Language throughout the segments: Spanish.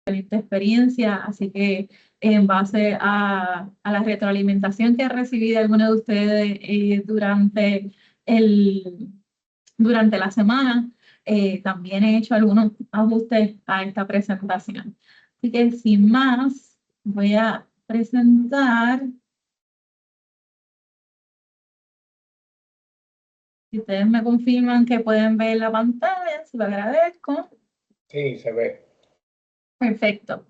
excelente experiencia, así que en base a la retroalimentación que recibí de algunos de ustedes durante la semana, también he hecho algunos ajustes a esta presentación. Así que sin más, voy a presentar. Si ustedes me confirman que pueden ver la pantalla, se lo agradezco. Sí, se ve. Perfecto.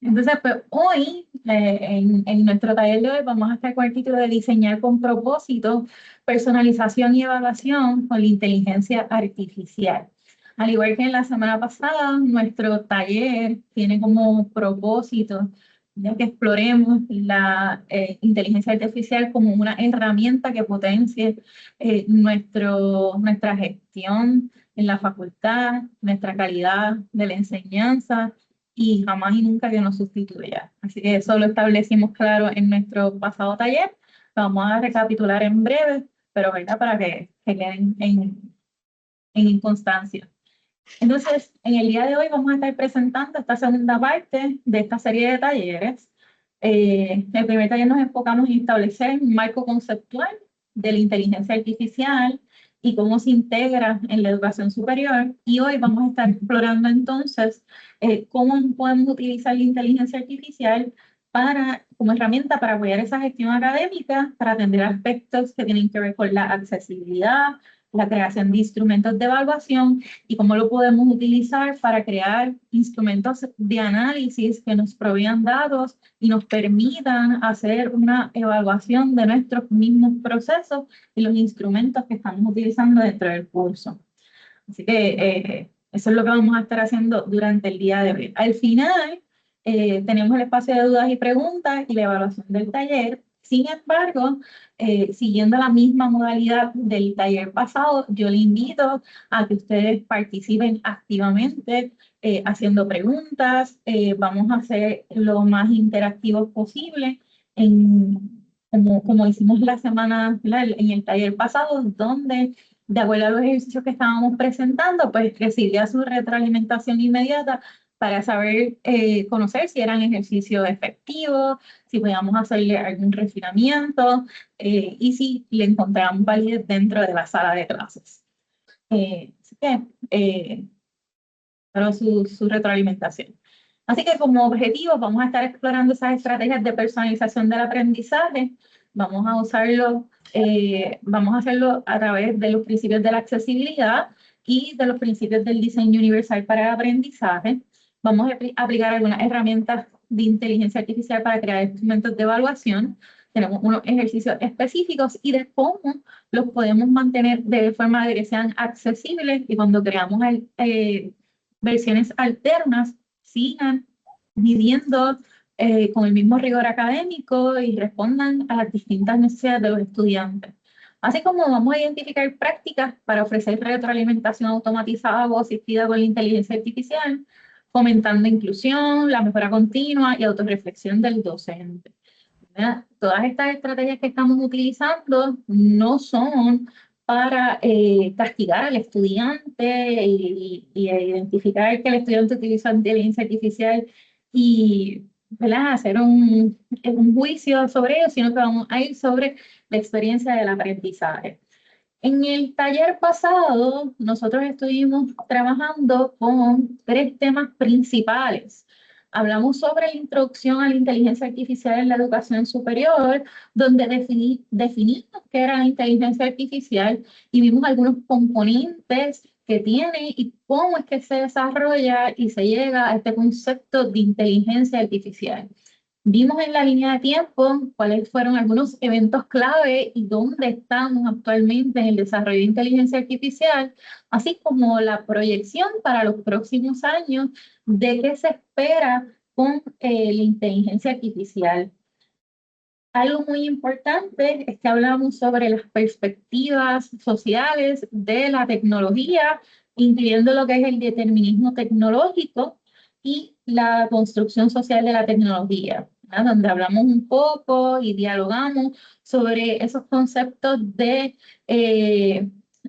Entonces, pues hoy, en nuestro taller de hoy, vamos a estar con el título de Diseñar con propósito, personalización y evaluación con la inteligencia artificial. Al igual que en la semana pasada, nuestro taller tiene como propósito ya que exploremos la inteligencia artificial como una herramienta que potencie nuestra gestión en la facultad, nuestra calidad de la enseñanza y jamás y nunca que nos sustituya. Así que eso lo establecimos claro en nuestro pasado taller. Vamos a recapitular en breve, pero ¿verdad? Para que queden en constancia. Entonces, en el día de hoy vamos a estar presentando esta segunda parte de esta serie de talleres. En el primer taller nos enfocamos en establecer un marco conceptual de la inteligencia artificial y cómo se integra en la educación superior. Y hoy vamos a estar explorando entonces cómo podemos utilizar la inteligencia artificial como herramienta para apoyar esa gestión académica, para atender aspectos que tienen que ver con la accesibilidad, la creación de instrumentos de evaluación y cómo lo podemos utilizar para crear instrumentos de análisis que nos provean datos y nos permitan hacer una evaluación de nuestros mismos procesos y los instrumentos que estamos utilizando dentro del curso. Así que eso es lo que vamos a estar haciendo durante el día de hoy. Al final, tenemos el espacio de dudas y preguntas y la evaluación del taller. Sin embargo, siguiendo la misma modalidad del taller pasado, yo le invito a que ustedes participen activamente haciendo preguntas. Vamos a hacer lo más interactivos posible como hicimos la semana, en el taller pasado, donde de acuerdo a los ejercicios que estábamos presentando, pues recibía su retroalimentación inmediata para saber, conocer si eran ejercicios efectivos, si podíamos hacerle algún refinamiento y si le encontrábamos validez dentro de la sala de clases. Así que, pero su retroalimentación. Así que como objetivo vamos a estar explorando esas estrategias de personalización del aprendizaje. Vamos a usarlo, vamos a hacerlo a través de los principios de la accesibilidad y de los principios del diseño universal para el aprendizaje. Vamos a aplicar algunas herramientas de inteligencia artificial para crear instrumentos de evaluación. Tenemos unos ejercicios específicos y de cómo los podemos mantener de forma de que sean accesibles y cuando creamos versiones alternas sigan midiendo con el mismo rigor académico y respondan a las distintas necesidades de los estudiantes. Así como vamos a identificar prácticas para ofrecer retroalimentación automatizada o asistida con la inteligencia artificial, fomentando inclusión, la mejora continua y autorreflexión del docente. ¿Verdad? Todas estas estrategias que estamos utilizando no son para castigar al estudiante y identificar que el estudiante utiliza inteligencia artificial y, ¿verdad?, hacer un juicio sobre ello, sino que vamos a ir sobre la experiencia del aprendizaje. En el taller pasado, nosotros estuvimos trabajando con 3 temas principales. Hablamos sobre la introducción a la inteligencia artificial en la educación superior, donde definimos qué era la inteligencia artificial y vimos algunos componentes que tiene y cómo es que se desarrolla y se llega a este concepto de inteligencia artificial. Vimos en la línea de tiempo cuáles fueron algunos eventos clave y dónde estamos actualmente en el desarrollo de inteligencia artificial, así como la proyección para los próximos años de qué se espera con la inteligencia artificial. Algo muy importante es que hablamos sobre las perspectivas sociales de la tecnología, incluyendo lo que es el determinismo tecnológico y la construcción social de la tecnología, ¿verdad? Donde hablamos un poco y dialogamos sobre esos conceptos de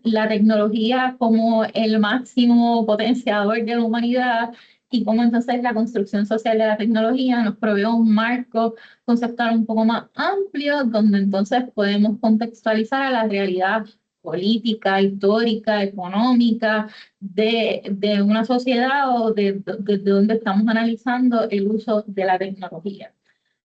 la tecnología como el máximo potenciador de la humanidad y cómo entonces la construcción social de la tecnología nos provee un marco conceptual un poco más amplio, donde entonces podemos contextualizar a la realidad política, histórica, económica de una sociedad o de donde estamos analizando el uso de la tecnología.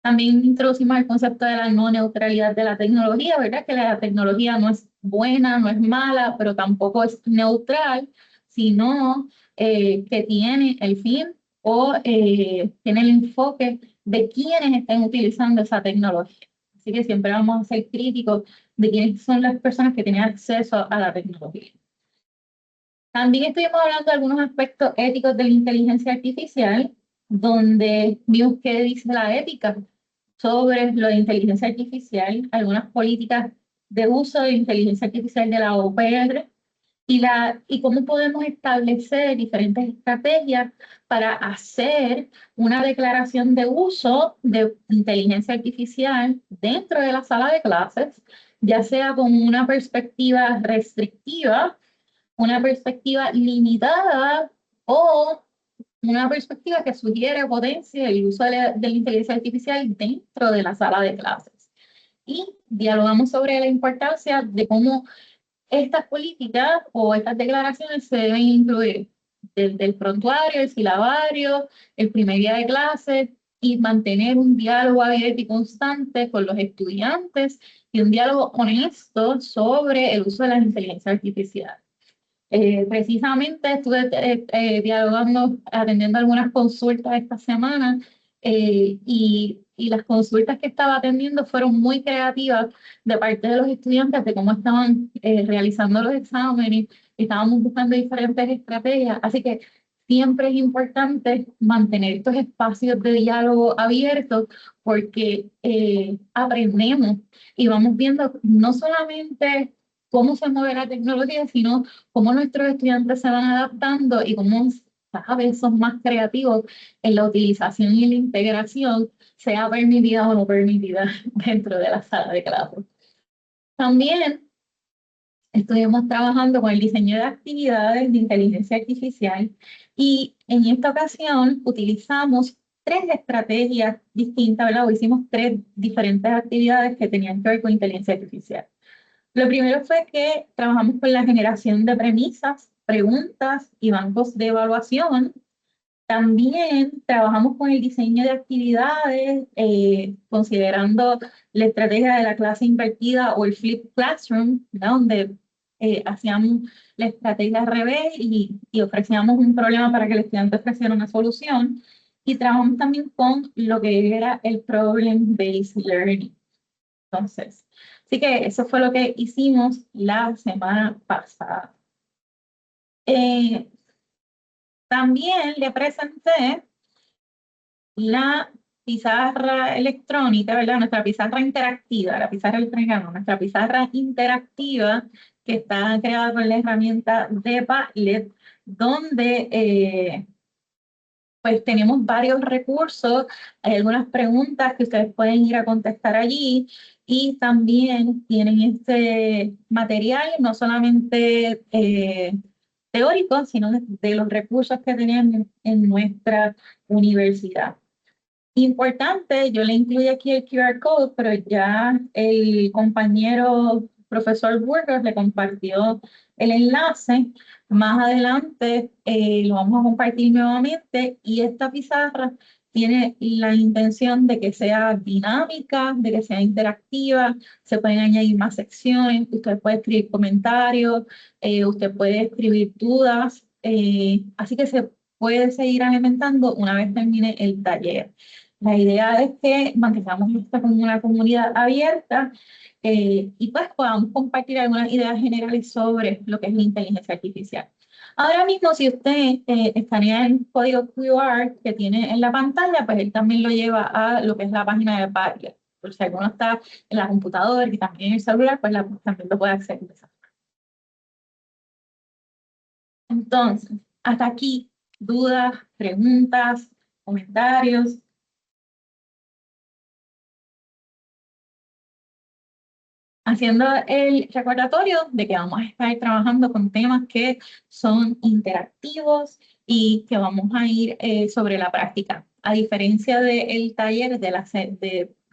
También introducimos el concepto de la no neutralidad de la tecnología, ¿verdad? Que la tecnología no es buena, no es mala, pero tampoco es neutral, sino que tiene el fin o tiene el enfoque de quienes estén utilizando esa tecnología. Así que siempre vamos a ser críticos de quiénes son las personas que tienen acceso a la tecnología. También estuvimos hablando de algunos aspectos éticos de la inteligencia artificial, donde vimos qué dice la ética sobre lo de inteligencia artificial, algunas políticas de uso de inteligencia artificial de la OPR y cómo podemos establecer diferentes estrategias para hacer una declaración de uso de inteligencia artificial dentro de la sala de clases, ya sea con una perspectiva restrictiva, una perspectiva limitada o una perspectiva que sugiere potencia el uso de la inteligencia artificial dentro de la sala de clases. Y dialogamos sobre la importancia de cómo estas políticas o estas declaraciones se deben incluir desde el prontuario, el silabario, el primer día de clase y mantener un diálogo abierto y constante con los estudiantes y un diálogo honesto sobre el uso de la inteligencia artificial. Precisamente estuve dialogando, atendiendo algunas consultas esta semana y las consultas que estaba atendiendo fueron muy creativas de parte de los estudiantes de cómo estaban realizando los exámenes y estábamos buscando diferentes estrategias. Así que siempre es importante mantener estos espacios de diálogo abiertos porque aprendemos y vamos viendo no solamente cómo se mueve la tecnología, sino cómo nuestros estudiantes se van adaptando y cómo cada vez son más creativos en la utilización y la integración, sea permitida o no permitida dentro de la sala de clases. También estuvimos trabajando con el diseño de actividades de inteligencia artificial y en esta ocasión utilizamos tres estrategias distintas, ¿verdad? O hicimos tres diferentes actividades que tenían que ver con inteligencia artificial. Lo primero fue que trabajamos con la generación de premisas, preguntas y bancos de evaluación. También trabajamos con el diseño de actividades, considerando la estrategia de la clase invertida o el flip classroom, ¿no? Donde hacíamos la estrategia al revés y ofrecíamos un problema para que el estudiante ofreciera una solución. Y trabajamos también con lo que era el problem-based learning. Entonces, así que eso fue lo que hicimos la semana pasada. También le presenté la pizarra electrónica, ¿verdad? Nuestra pizarra interactiva, la pizarra electrónica no, nuestra pizarra interactiva que está creada con la herramienta de Padlet, donde pues tenemos varios recursos, hay algunas preguntas que ustedes pueden ir a contestar allí y también tienen este material, no solamente teórico, sino de los recursos que tenemos en nuestra universidad. Importante, yo le incluí aquí el QR code, pero ya el compañero profesor Burgos le compartió el enlace. Más adelante lo vamos a compartir nuevamente y esta pizarra tiene la intención de que sea dinámica, de que sea interactiva, se pueden añadir más secciones, usted puede escribir comentarios, usted puede escribir dudas, así que se puede seguir alimentando una vez termine el taller. La idea es que mantengamos esto como una comunidad abierta y pues podamos compartir algunas ideas generales sobre lo que es la inteligencia artificial. Ahora mismo, si usted escanea el código QR que tiene en la pantalla, pues él también lo lleva a lo que es la página de Padlet. Por si alguno está en la computadora y también en el celular, pues también lo puede acceder. Entonces, hasta aquí, dudas, preguntas, comentarios. Haciendo el recordatorio de que vamos a estar trabajando con temas que son interactivos y que vamos a ir sobre la práctica. A diferencia del taller,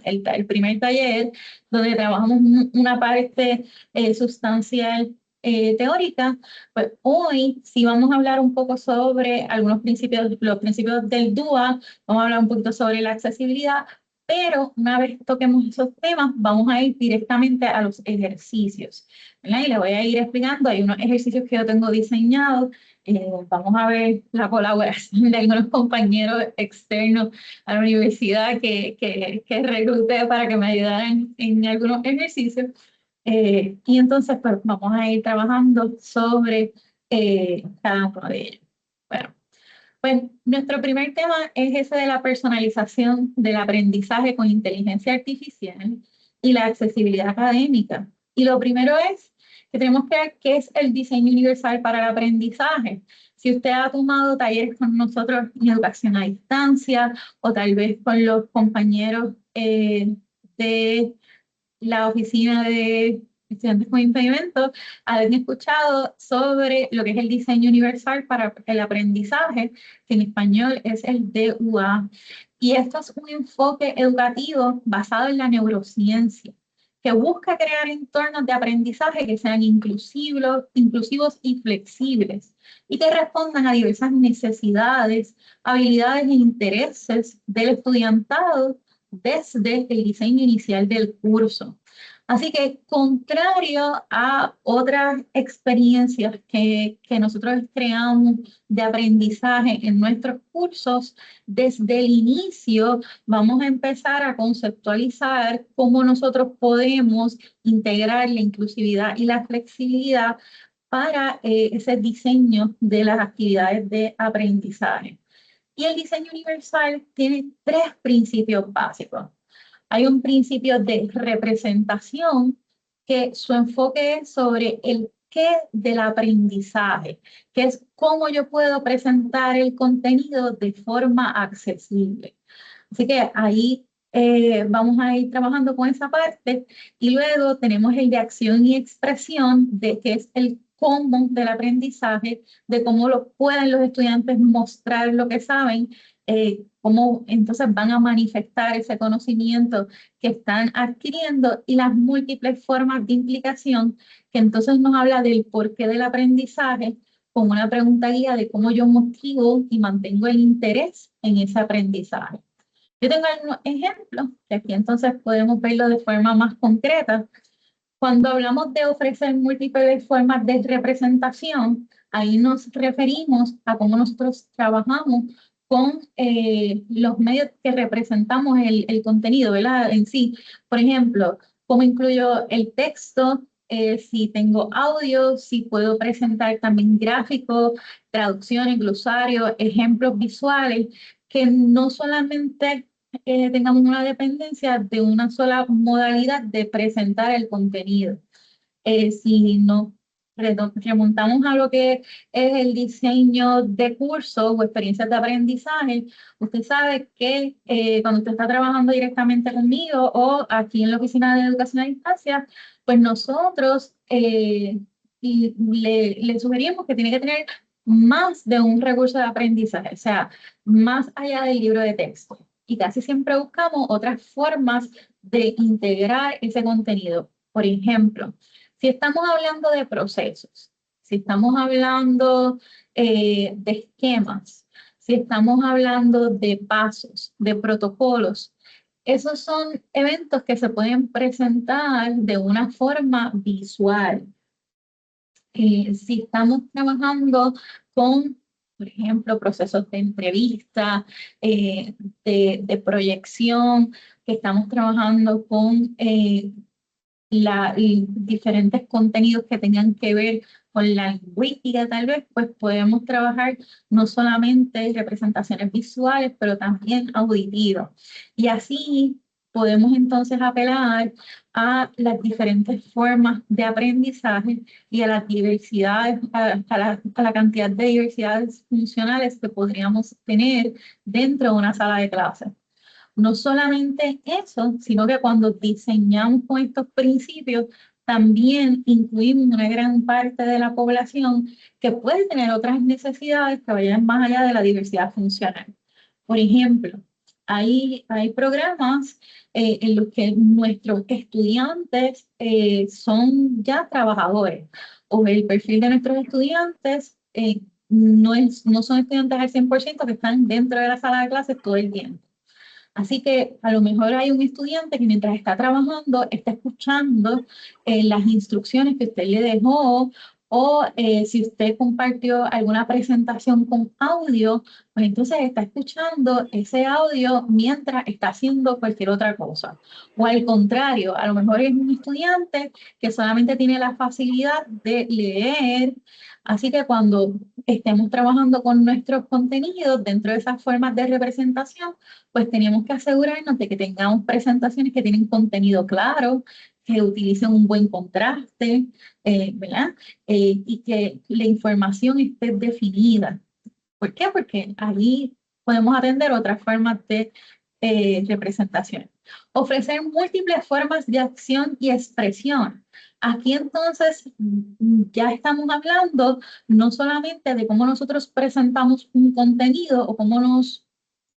el primer taller, donde trabajamos una parte sustancial teórica, pues hoy sí vamos a hablar un poco sobre algunos principios, los principios del DUA, vamos a hablar un poquito sobre la accesibilidad, pero una vez toquemos esos temas, vamos a ir directamente a los ejercicios, ¿verdad? Y les voy a ir explicando, hay unos ejercicios que yo tengo diseñados, vamos a ver la colaboración de algunos compañeros externos a la universidad que recluté para que me ayudaran en algunos ejercicios. Y entonces, pues vamos a ir trabajando sobre cada uno de ellos. Bueno, pues nuestro primer tema es ese de la personalización del aprendizaje con inteligencia artificial y la accesibilidad académica. Y lo primero es que tenemos que ver qué es el diseño universal para el aprendizaje. Si usted ha tomado talleres con nosotros en educación a distancia o tal vez con los compañeros de la oficina de estudiantes con impedimentos, han escuchado sobre lo que es el diseño universal para el aprendizaje, que en español es el DUA. Y esto es un enfoque educativo basado en la neurociencia, que busca crear entornos de aprendizaje que sean inclusivos y flexibles, y que respondan a diversas necesidades, habilidades e intereses del estudiantado desde el diseño inicial del curso. Así que, contrario a otras experiencias que nosotros creamos de aprendizaje en nuestros cursos, desde el inicio vamos a empezar a conceptualizar cómo nosotros podemos integrar la inclusividad y la flexibilidad para ese diseño de las actividades de aprendizaje. Y el diseño universal tiene tres principios básicos. Hay un principio de representación que su enfoque es sobre el qué del aprendizaje, que es cómo yo puedo presentar el contenido de forma accesible. Así que ahí vamos a ir trabajando con esa parte y luego tenemos el de acción y expresión, de que es el cómo del aprendizaje, de cómo lo pueden los estudiantes mostrar lo que saben, cómo entonces van a manifestar ese conocimiento que están adquiriendo y las múltiples formas de implicación, que entonces nos habla del porqué del aprendizaje, con una pregunta guía de cómo yo motivo y mantengo el interés en ese aprendizaje. Yo tengo algunos ejemplos, que aquí entonces podemos verlo de forma más concreta. Cuando hablamos de ofrecer múltiples formas de representación, ahí nos referimos a cómo nosotros trabajamos con los medios que representamos el contenido, ¿verdad? En sí, por ejemplo, cómo incluyo el texto, si tengo audio, si puedo presentar también gráficos, traducciones, glosarios, ejemplos visuales, que no solamente tengamos una dependencia de una sola modalidad de presentar el contenido. Si nos remontamos a lo que es el diseño de cursos o experiencias de aprendizaje, usted sabe que cuando usted está trabajando directamente conmigo o aquí en la oficina de educación a distancia, pues nosotros le sugerimos que tiene que tener más de un recurso de aprendizaje, o sea, más allá del libro de texto. Y casi siempre buscamos otras formas de integrar ese contenido. Por ejemplo, si estamos hablando de procesos, si estamos hablando de esquemas, si estamos hablando de pasos, de protocolos, esos son eventos que se pueden presentar de una forma visual. Si estamos trabajando con, por ejemplo, procesos de entrevista, de proyección, que estamos trabajando con y diferentes contenidos que tengan que ver con la lingüística, tal vez, pues podemos trabajar no solamente representaciones visuales, pero también auditivas. Y así podemos entonces apelar a las diferentes formas de aprendizaje y a las diversidades, a la cantidad de diversidades funcionales que podríamos tener dentro de una sala de clases. No solamente eso, sino que cuando diseñamos con estos principios, también incluimos una gran parte de la población que puede tener otras necesidades que vayan más allá de la diversidad funcional. Por ejemplo, hay programas en los que nuestros estudiantes son ya trabajadores o el perfil de nuestros estudiantes no son estudiantes al 100% que están dentro de la sala de clases todo el tiempo. Así que a lo mejor hay un estudiante que mientras está trabajando está escuchando las instrucciones que usted le dejó o si usted compartió alguna presentación con audio, pues entonces está escuchando ese audio mientras está haciendo cualquier otra cosa. O al contrario, a lo mejor es un estudiante que solamente tiene la facilidad de leer, así que cuando estemos trabajando con nuestros contenidos dentro de esas formas de representación, pues tenemos que asegurarnos de que tengamos presentaciones que tienen contenido claro, que utilicen un buen contraste, ¿verdad? Y que la información esté definida. ¿Por qué? Porque ahí podemos atender otras formas de representación. Ofrecer múltiples formas de acción y expresión. Aquí entonces ya estamos hablando no solamente de cómo nosotros presentamos un contenido o cómo nos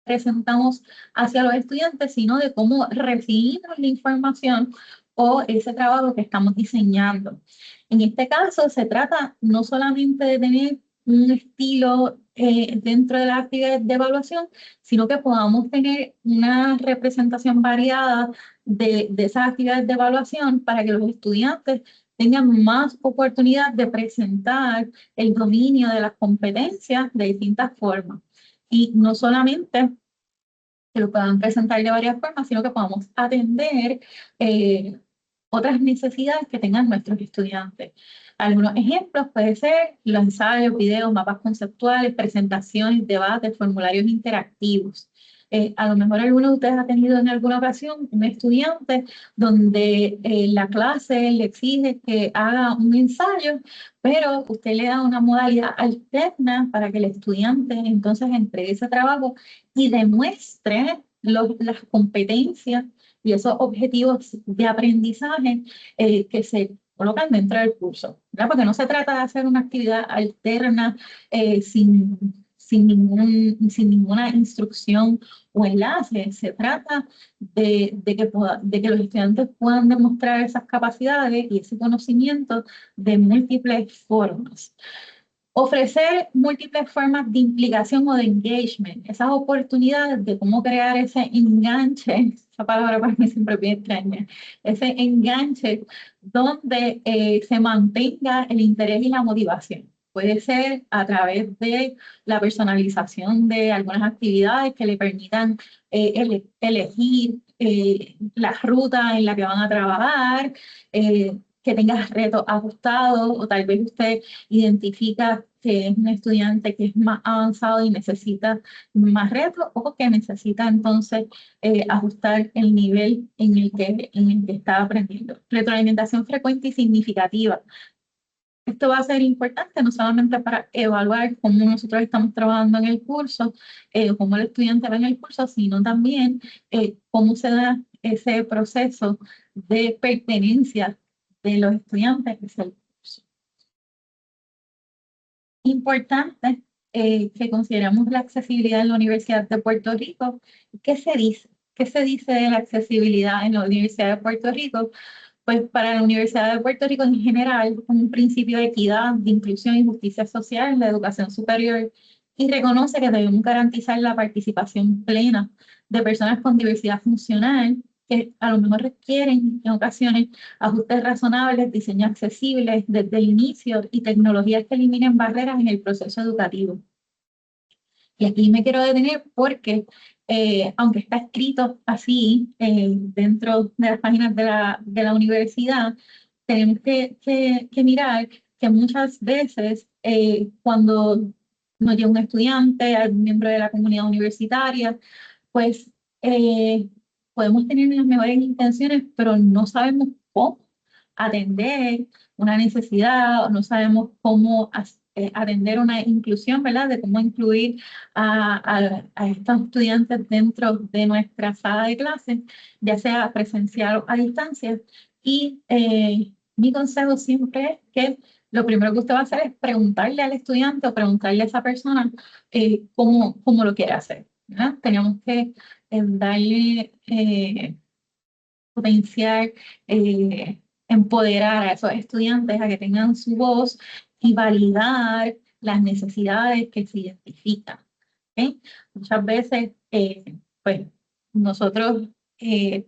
presentamos hacia los estudiantes, sino de cómo recibimos la información o ese trabajo que estamos diseñando. En este caso, se trata no solamente de tener un estilo dentro de la actividad de evaluación, sino que podamos tener una representación variada de esas actividades de evaluación para que los estudiantes tengan más oportunidad de presentar el dominio de las competencias de distintas formas. Y no solamente que lo puedan presentar de varias formas, sino que podamos atender otras necesidades que tengan nuestros estudiantes. Algunos ejemplos pueden ser los ensayos, videos, mapas conceptuales, presentaciones, debates, formularios interactivos. A lo mejor alguno de ustedes ha tenido en alguna ocasión un estudiante donde la clase le exige que haga un ensayo, pero usted le da una modalidad alterna para que el estudiante entonces entregue ese trabajo y demuestre las competencias y esos objetivos de aprendizaje que se colocan dentro del curso, ¿verdad? Porque no se trata de hacer una actividad alterna sin ninguna instrucción o enlace. Se trata de que los estudiantes puedan demostrar esas capacidades y ese conocimiento de múltiples formas. Ofrecer múltiples formas de implicación o de engagement, esas oportunidades de cómo crear ese enganche, esa palabra para mí siempre es bien extraña, ese enganche donde se mantenga el interés y la motivación. Puede ser a través de la personalización de algunas actividades que le permitan elegir la ruta en la que van a trabajar, que tenga retos ajustados o tal vez usted identifica que es un estudiante que es más avanzado y necesita más retos o que necesita entonces ajustar el nivel en el que está aprendiendo. Retroalimentación frecuente y significativa. Esto va a ser importante no solamente para evaluar cómo nosotros estamos trabajando en el curso, cómo el estudiante va en el curso, sino también cómo se da ese proceso de pertenencia de los estudiantes hacia el curso. Importante que consideramos la accesibilidad en la Universidad de Puerto Rico. ¿Qué se dice? ¿Qué se dice de la accesibilidad en la Universidad de Puerto Rico? Pues para la Universidad de Puerto Rico en general, un principio de equidad, de inclusión y justicia social en la educación superior y reconoce que debemos garantizar la participación plena de personas con diversidad funcional que a lo mejor requieren en ocasiones ajustes razonables, diseño accesibles desde el inicio y tecnologías que eliminen barreras en el proceso educativo. Y aquí me quiero detener porque, aunque está escrito así dentro de las páginas de la universidad, tenemos que mirar que muchas veces cuando nos llega un estudiante, algún miembro de la comunidad universitaria, pues podemos tener las mejores intenciones, pero no sabemos cómo atender una necesidad, no sabemos cómo atender una inclusión, ¿verdad? De cómo incluir a estos estudiantes dentro de nuestra sala de clases, ya sea presencial o a distancia. Y Mi consejo siempre es que lo primero que usted va a hacer es preguntarle al estudiante o preguntarle a esa persona cómo lo quiere hacer, ¿verdad? Tenemos que darle, potenciar, empoderar a esos estudiantes a que tengan su voz y validar las necesidades que se identifican. ¿Ok? Muchas veces, pues, nosotros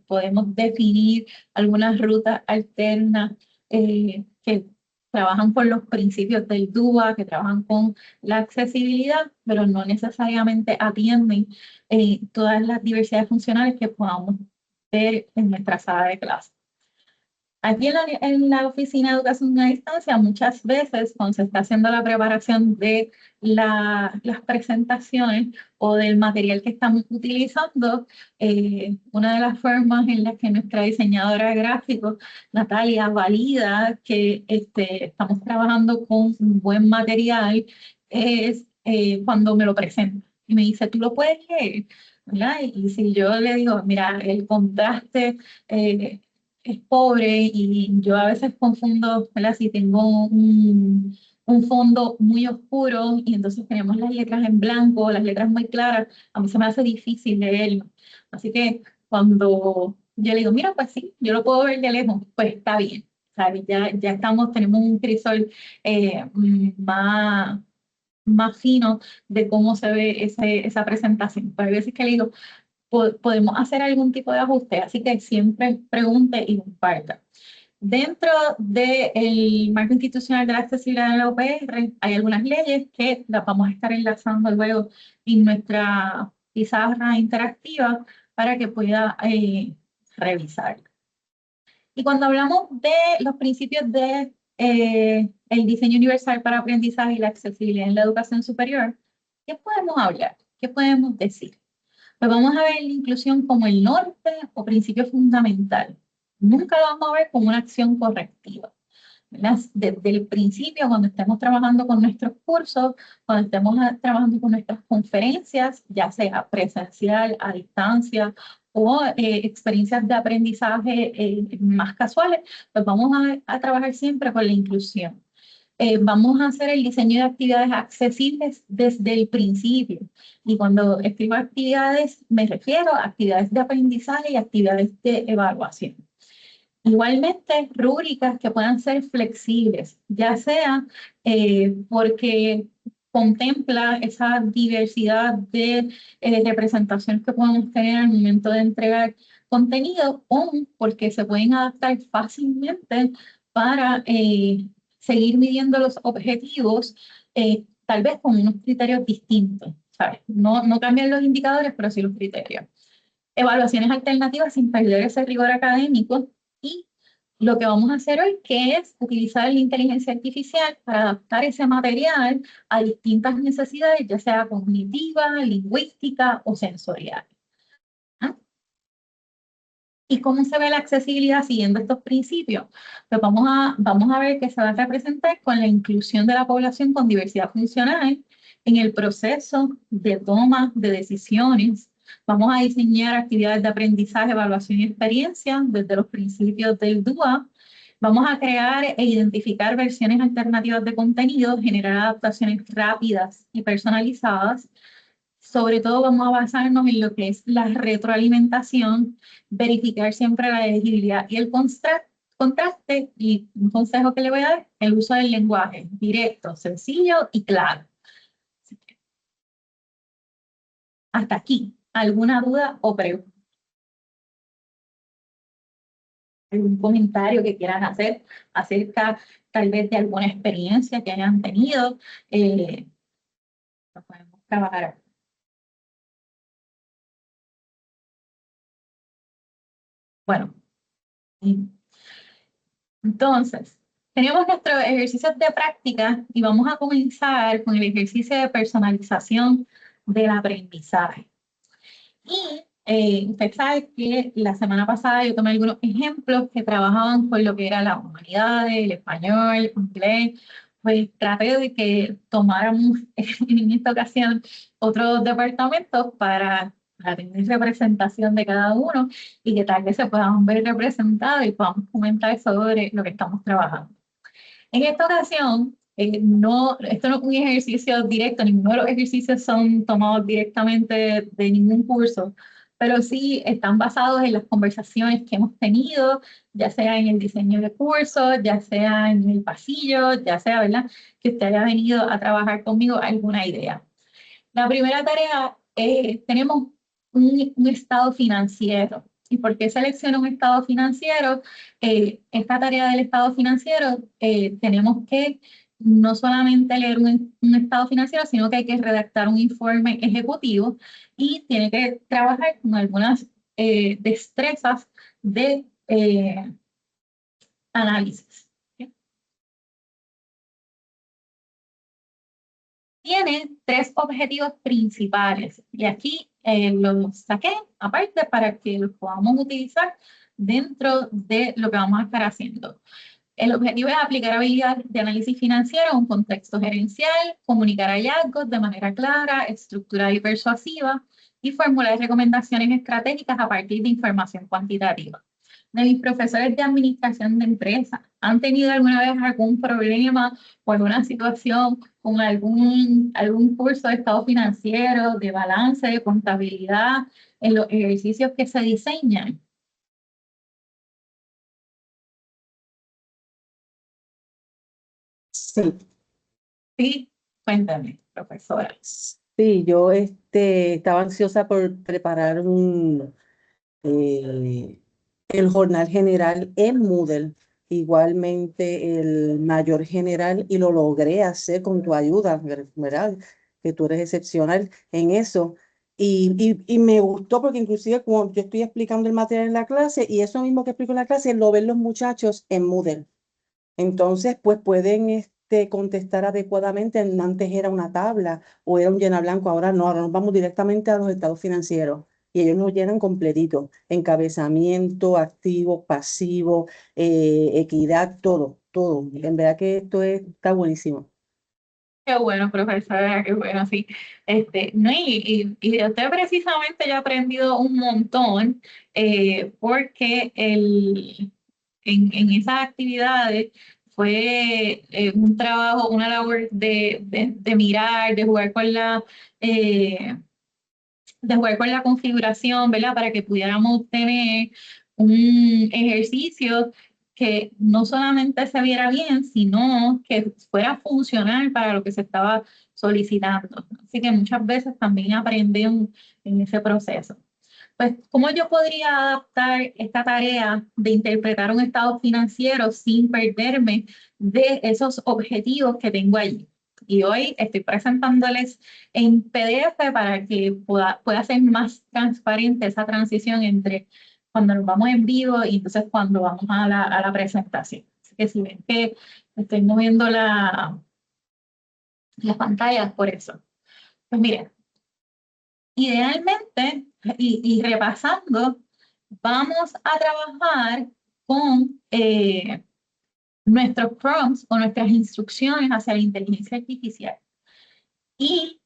podemos definir algunas rutas alternas que trabajan con los principios del DUA, que trabajan con la accesibilidad, pero no necesariamente atienden todas las diversidades funcionales que podamos ver en nuestra sala de clase. Aquí en la oficina de educación a distancia, muchas veces cuando se está haciendo la preparación de las presentaciones o del material que estamos utilizando, una de las formas en las que nuestra diseñadora de gráficos, Natalia, valida que estamos trabajando con un buen material es cuando me lo presenta y me dice, tú lo puedes leer, ¿verdad? Y si yo le digo, mira, el contraste es pobre y yo a veces confundo, ¿verdad? Si tengo un fondo muy oscuro y entonces tenemos las letras en blanco, las letras muy claras, a mí se me hace difícil leerlo. Así que cuando yo le digo, mira, pues sí, yo lo puedo ver de lejos, pues está bien. ¿Sabes? Ya tenemos un crisol más fino de cómo se ve esa presentación. Pero hay veces que le digo, podemos hacer algún tipo de ajuste, así que siempre pregunte y comparta. Dentro del marco institucional de la accesibilidad en la UPR hay algunas leyes que las vamos a estar enlazando luego en nuestra pizarra interactiva para que pueda revisar. Y cuando hablamos de los principios de el diseño universal para aprendizaje y la accesibilidad en la educación superior, ¿qué podemos hablar? ¿Qué podemos decir? Pues vamos a ver la inclusión como el norte o principio fundamental. Nunca lo vamos a ver como una acción correctiva. ¿Verdad? Desde el principio, cuando estemos trabajando con nuestros cursos, cuando estemos trabajando con nuestras conferencias, ya sea presencial, a distancia o experiencias de aprendizaje más casuales, pues vamos a trabajar siempre con la inclusión. Vamos a hacer el diseño de actividades accesibles desde el principio. Y cuando escribo actividades, me refiero a actividades de aprendizaje y actividades de evaluación. Igualmente, rúbricas que puedan ser flexibles, ya sea porque contempla esa diversidad de representaciones que podemos tener al momento de entregar contenido o porque se pueden adaptar fácilmente para seguir midiendo los objetivos, tal vez con unos criterios distintos, ¿sabes? No cambian los indicadores, pero sí los criterios. Evaluaciones alternativas sin perder ese rigor académico y lo que vamos a hacer hoy, que es utilizar la inteligencia artificial para adaptar ese material a distintas necesidades, ya sea cognitiva, lingüística o sensorial. ¿Ah? ¿Y cómo se ve la accesibilidad siguiendo estos principios? Pues vamos a ver que se va a representar con la inclusión de la población con diversidad funcional en el proceso de toma de decisiones. Vamos a diseñar actividades de aprendizaje, evaluación y experiencia desde los principios del DUA. Vamos a crear e identificar versiones alternativas de contenido, generar adaptaciones rápidas y personalizadas. Sobre todo vamos a basarnos en lo que es la retroalimentación, verificar siempre la elegibilidad y el contraste. Y un consejo que le voy a dar, el uso del lenguaje directo, sencillo y claro. Hasta aquí, ¿alguna duda o pregunta? ¿Algún comentario que quieran hacer acerca tal vez de alguna experiencia que hayan tenido? Lo podemos trabajar. Bueno, entonces, tenemos nuestros ejercicios de práctica y vamos a comenzar con el ejercicio de personalización del aprendizaje. Y usted sabe que la semana pasada yo tomé algunos ejemplos que trabajaban con lo que era la humanidad, el español, el inglés. Pues traté de que tomáramos en esta ocasión otros departamentos para para tener representación de cada uno y que tal vez se puedan ver representados y podamos comentar sobre lo que estamos trabajando. En esta ocasión, esto no es un ejercicio directo, ninguno de los ejercicios son tomados directamente de ningún curso, pero sí están basados en las conversaciones que hemos tenido, ya sea en el diseño de cursos, ya sea en el pasillo, ya sea, ¿verdad?, que usted haya venido a trabajar conmigo alguna idea. La primera tarea, tenemos un estado financiero. ¿Y por qué selecciono un estado financiero? Esta tarea del estado financiero, tenemos que no solamente leer un estado financiero, sino que hay que redactar un informe ejecutivo y tiene que trabajar con algunas destrezas de análisis. Tiene tres objetivos principales y aquí los saqué aparte para que los podamos utilizar dentro de lo que vamos a estar haciendo. El objetivo es aplicar habilidades de análisis financiero a un contexto gerencial, comunicar hallazgos de manera clara, estructurada y persuasiva y formular recomendaciones estratégicas a partir de información cuantitativa. De mis profesores de administración de empresas, ¿han tenido alguna vez algún problema o alguna situación con algún curso de estado financiero, de balance, de contabilidad en los ejercicios que se diseñan? Sí, Sí, cuéntame, profesora. sí, yo estaba ansiosa por preparar el jornal general en Moodle, igualmente el mayor general, y lo logré hacer con tu ayuda, ¿verdad? Que tú eres excepcional en eso. Y me gustó porque inclusive como yo estoy explicando el material en la clase y eso mismo que explico en la clase lo ven los muchachos en Moodle. Entonces, pues pueden contestar adecuadamente. Antes era una tabla o era un llena blanco, ahora nos vamos directamente a los estados financieros y ellos nos llenan completito. Encabezamiento, activo, pasivo, equidad, todo, todo. En verdad que está buenísimo. Qué bueno, profesora, qué bueno, sí. No, y de usted precisamente yo he aprendido un montón, porque en esas actividades fue un trabajo, una labor de mirar, eh, de jugar con la configuración, ¿verdad? Para que pudiéramos tener un ejercicio que no solamente se viera bien, sino que fuera funcional para lo que se estaba solicitando. Así que muchas veces también aprendí en ese proceso. Pues, ¿cómo yo podría adaptar esta tarea de interpretar un estado financiero sin perderme de esos objetivos que tengo allí? Y hoy estoy presentándoles en PDF para que pueda ser más transparente esa transición entre cuando nos vamos en vivo y entonces cuando vamos a la presentación. Así que si ven que estoy moviendo las pantallas por eso. Pues miren, idealmente, y repasando, vamos a trabajar con nuestros prompts o nuestras instrucciones hacia la inteligencia artificial. Y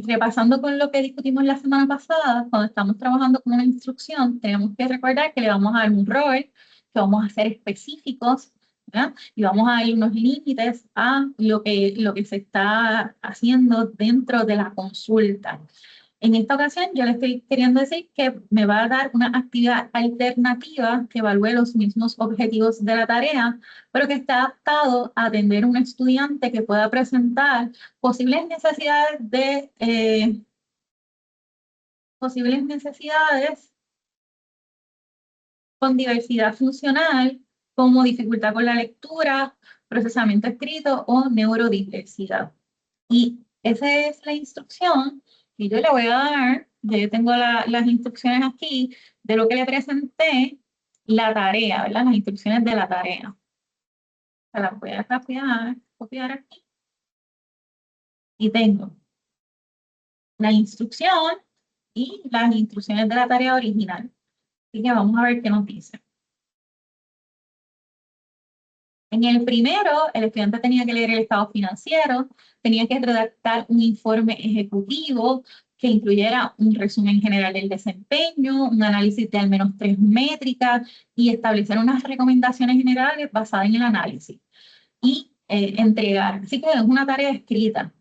repasando con lo que discutimos la semana pasada, cuando estamos trabajando con una instrucción, tenemos que recordar que le vamos a dar un rol, que vamos a ser específicos, ¿verdad? Y vamos a dar unos límites a lo que se está haciendo dentro de la consulta. En esta ocasión, yo le estoy queriendo decir que me va a dar una actividad alternativa que evalúe los mismos objetivos de la tarea, pero que está adaptado a atender a un estudiante que pueda presentar posibles necesidades con diversidad funcional, como dificultad con la lectura, procesamiento escrito o neurodiversidad. Y esa es la instrucción que yo le voy a dar. Yo tengo las instrucciones aquí de lo que le presenté, la tarea, ¿verdad? Las instrucciones de la tarea. Se las voy a copiar aquí. Y tengo la instrucción y las instrucciones de la tarea original. Así que vamos a ver qué nos dice. En el primero, el estudiante tenía que leer el estado financiero, tenía que redactar un informe ejecutivo que incluyera un resumen general del desempeño, un análisis de al menos 3 métricas y establecer unas recomendaciones generales basadas en el análisis y entregar. Así que es una tarea escrita.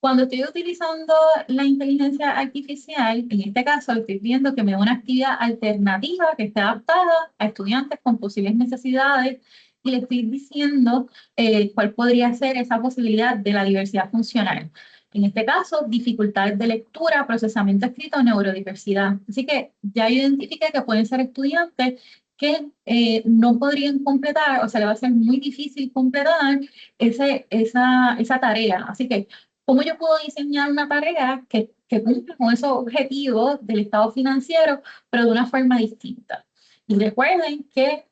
Cuando estoy utilizando la inteligencia artificial, en este caso estoy viendo que me da una actividad alternativa que esté adaptada a estudiantes con posibles necesidades y le estoy diciendo cuál podría ser esa posibilidad de la diversidad funcional. En este caso, dificultades de lectura, procesamiento escrito, neurodiversidad. Así que ya identifiqué que pueden ser estudiantes que no podrían completar o se les va a ser muy difícil completar esa tarea. Así que ¿cómo yo puedo diseñar una tarea que cumpla con esos objetivos del estado financiero, pero de una forma distinta? Y recuerden que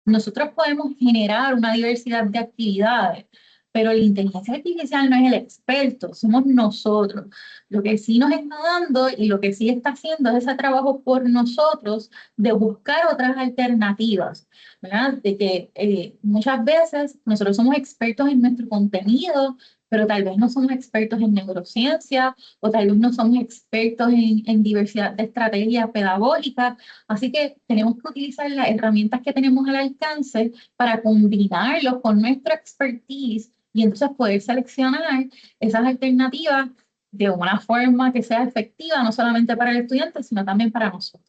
nosotros podemos generar una diversidad de actividades, pero la inteligencia artificial no es el experto, somos nosotros. Lo que sí nos está dando y lo que sí está haciendo es ese trabajo por nosotros de buscar otras alternativas, ¿verdad? De que muchas veces nosotros somos expertos en nuestro contenido, pero tal vez no somos expertos en neurociencia o tal vez no somos expertos en diversidad de estrategias pedagógicas. Así que tenemos que utilizar las herramientas que tenemos al alcance para combinarlos con nuestra expertise y entonces poder seleccionar esas alternativas de una forma que sea efectiva, no solamente para el estudiante, sino también para nosotros.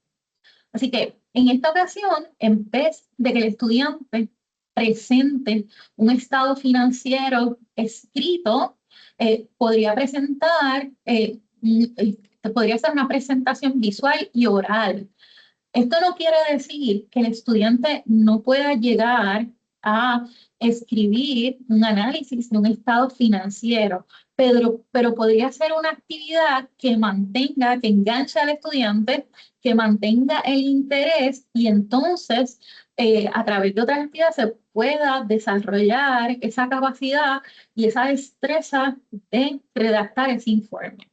Así que en esta ocasión, en vez de que el estudiante presente un estado financiero escrito, podría presentar, podría ser una presentación visual y oral. Esto no quiere decir que el estudiante no pueda llegar a escribir un análisis de un estado financiero, pero podría ser una actividad que mantenga, que enganche al estudiante, que mantenga el interés y entonces a través de otras actividades se pueda desarrollar esa capacidad y esa destreza de redactar ese informe.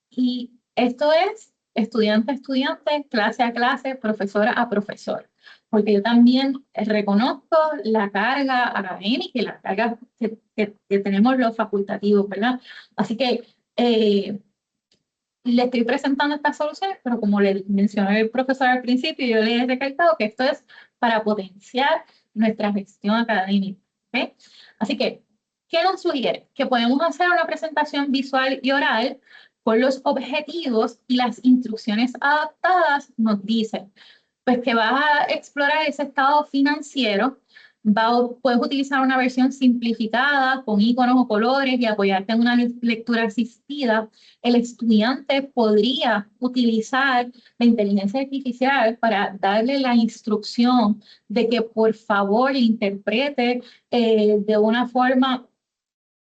Y esto es estudiante a estudiante, clase a clase, profesora a profesor. Porque yo también reconozco la carga académica y la carga que tenemos los facultativos, ¿verdad? Así que le estoy presentando estas soluciones, pero como le mencionó el profesor al principio, yo le he recalcado que esto es para potenciar nuestra gestión académica. ¿Okay? Así que, ¿qué nos sugiere? Que podemos hacer una presentación visual y oral con los objetivos y las instrucciones adaptadas nos dicen pues que vas a explorar ese estado financiero, puedes utilizar una versión simplificada con iconos o colores y apoyarte en una lectura asistida. El estudiante podría utilizar la inteligencia artificial para darle la instrucción de que por favor interprete de una forma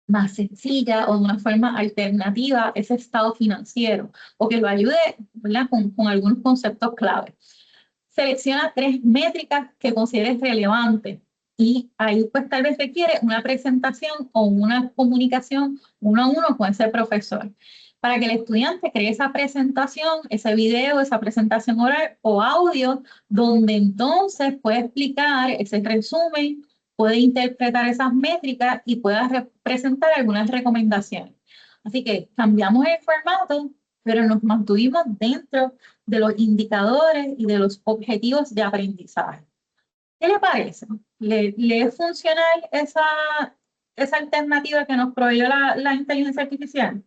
más sencilla o de una forma alternativa ese estado financiero o que lo ayude, ¿verdad? Con algunos conceptos clave. Selecciona 3 métricas que consideres relevantes y ahí pues tal vez requiere una presentación o una comunicación uno a uno con ese profesor para que el estudiante cree esa presentación, ese video, esa presentación oral o audio donde entonces puede explicar ese resumen, puede interpretar esas métricas y pueda presentar algunas recomendaciones. Así que cambiamos el formato, pero nos mantuvimos dentro de los indicadores y de los objetivos de aprendizaje. ¿Qué le parece? ¿Le es funcional esa alternativa que nos proveyó la inteligencia artificial?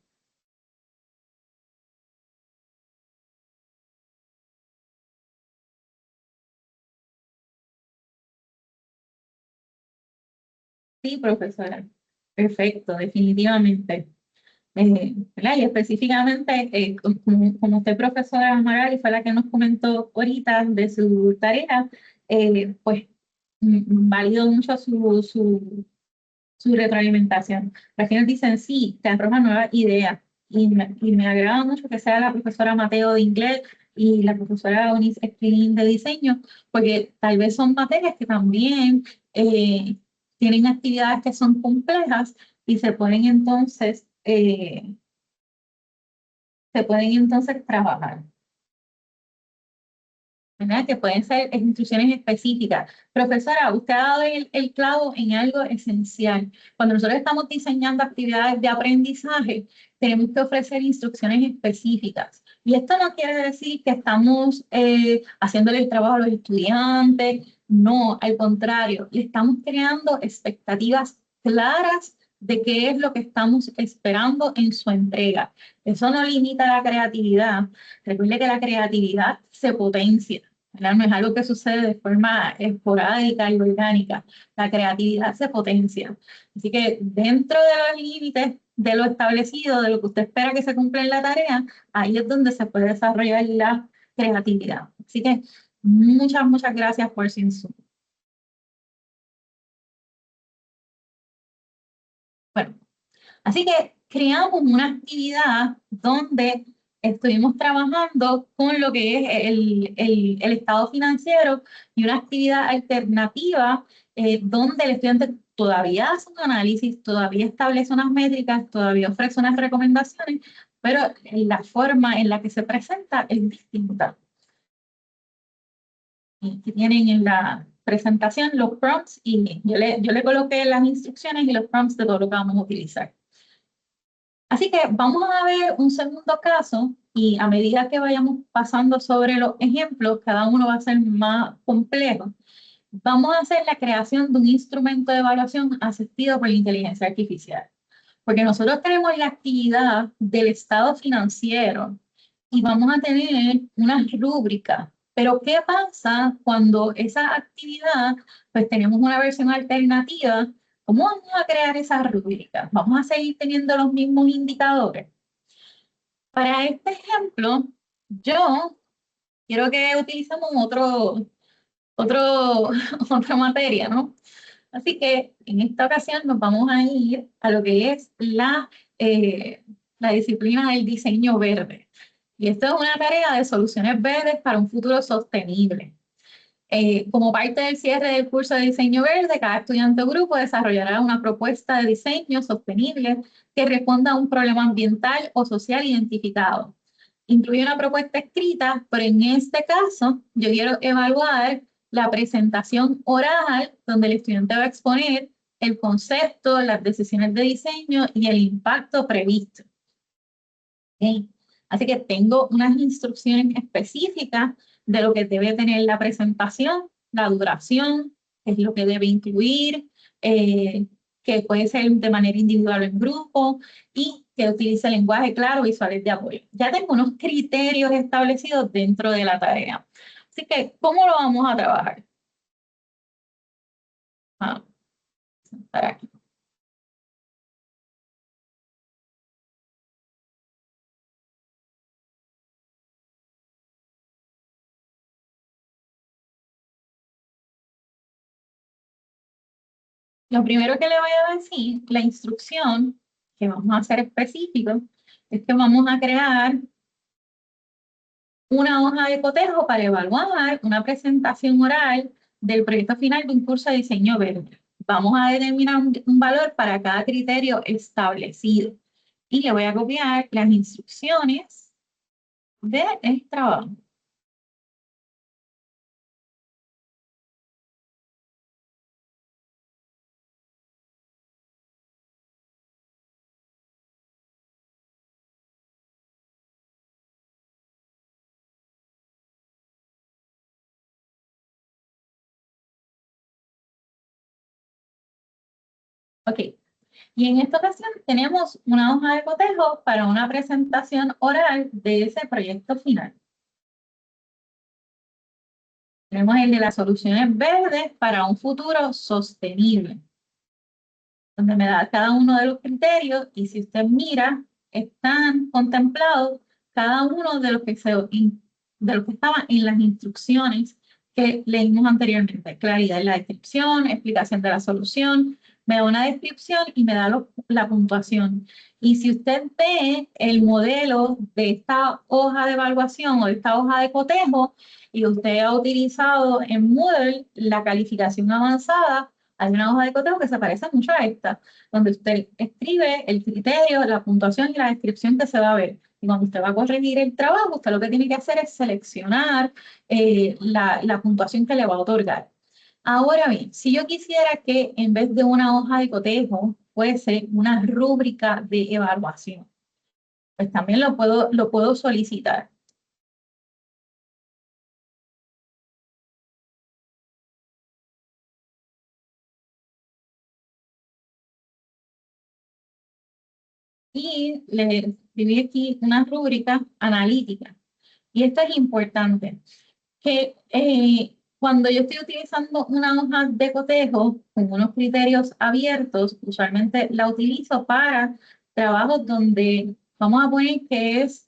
Sí, profesora. Perfecto, definitivamente. ¿Verdad? Y específicamente, como usted, profesora Magali, fue la que nos comentó ahorita de su tarea, pues valido mucho su retroalimentación. Al final dicen, sí, te arroja nuevas ideas. Y me agrada mucho que sea la profesora Mateo de inglés y la profesora Eunice Esquilín de diseño, porque tal vez son materias que también tienen actividades que son complejas y se pueden entonces trabajar. ¿verdad? Que pueden ser instrucciones específicas. Profesora, usted ha dado el clavo en algo esencial. Cuando nosotros estamos diseñando actividades de aprendizaje, tenemos que ofrecer instrucciones específicas. Y esto no quiere decir que estamos haciéndole el trabajo a los estudiantes, no, al contrario, le estamos creando expectativas claras de qué es lo que estamos esperando en su entrega. Eso no limita la creatividad. Recuerde que la creatividad se potencia, ¿verdad? No es algo que sucede de forma esporádica y orgánica. La creatividad se potencia. Así que dentro de los límites de lo establecido, de lo que usted espera que se cumpla en la tarea, ahí es donde se puede desarrollar la creatividad. Así que muchas gracias por su insumo. Bueno, así que creamos una actividad donde estuvimos trabajando con lo que es el estado financiero y una actividad alternativa donde el estudiante todavía hace un análisis, todavía establece unas métricas, todavía ofrece unas recomendaciones, pero la forma en la que se presenta es distinta. Y aquí tienen en la presentación los prompts y yo le coloqué las instrucciones y los prompts de todo lo que vamos a utilizar. Así que vamos a ver un segundo caso y a medida que vayamos pasando sobre los ejemplos, cada uno va a ser más complejo. Vamos a hacer la creación de un instrumento de evaluación asistido por la inteligencia artificial. Porque nosotros tenemos la actividad del estado financiero y vamos a tener una rúbrica. Pero ¿qué pasa cuando esa actividad, pues tenemos una versión alternativa? ¿Cómo vamos a crear esa rúbrica? ¿Vamos a seguir teniendo los mismos indicadores? Para este ejemplo, yo quiero que utilicemos otra materia, ¿no? Así que en esta ocasión nos vamos a ir a lo que es la disciplina del diseño verde. Y esto es una tarea de soluciones verdes para un futuro sostenible. Como parte del cierre del curso de diseño verde, cada estudiante o grupo desarrollará una propuesta de diseño sostenible que responda a un problema ambiental o social identificado. Incluye una propuesta escrita, pero en este caso yo quiero evaluar la presentación oral, donde el estudiante va a exponer el concepto, las decisiones de diseño y el impacto previsto. ¿Okay? Así que tengo unas instrucciones específicas de lo que debe tener la presentación, la duración, qué es lo que debe incluir, que puede ser de manera individual o en grupo, y que utilice lenguaje claro, visuales de apoyo. Ya tengo unos criterios establecidos dentro de la tarea. Así que, ¿cómo lo vamos a trabajar? Vamos a sentar aquí. Lo primero que le voy a decir, la instrucción que vamos a hacer específico, es que vamos a crear una hoja de cotejo para evaluar una presentación oral del proyecto final de un curso de diseño verde. Vamos a determinar un valor para cada criterio establecido. Y le voy a copiar las instrucciones del trabajo. Ok. Y en esta ocasión tenemos una hoja de cotejo para una presentación oral de ese proyecto final. Tenemos el de las soluciones verdes para un futuro sostenible, donde me da cada uno de los criterios y si usted mira, están contemplados cada uno de los que estaban en las instrucciones que leímos anteriormente. Claridad en la descripción, explicación de la solución, me da una descripción y me da la puntuación. Y si usted ve el modelo de esta hoja de evaluación o de esta hoja de cotejo y usted ha utilizado en Moodle la calificación avanzada, hay una hoja de cotejo que se parece mucho a esta, donde usted escribe el criterio, la puntuación y la descripción que se va a ver. Y cuando usted va a corregir el trabajo, usted lo que tiene que hacer es seleccionar la puntuación que le va a otorgar. Ahora bien, si yo quisiera que en vez de una hoja de cotejo fuese una rúbrica de evaluación, pues también lo puedo solicitar. Y le escribí aquí una rúbrica analítica. Y esto es importante, que cuando yo estoy utilizando una hoja de cotejo con unos criterios abiertos, usualmente la utilizo para trabajos donde vamos a poner que es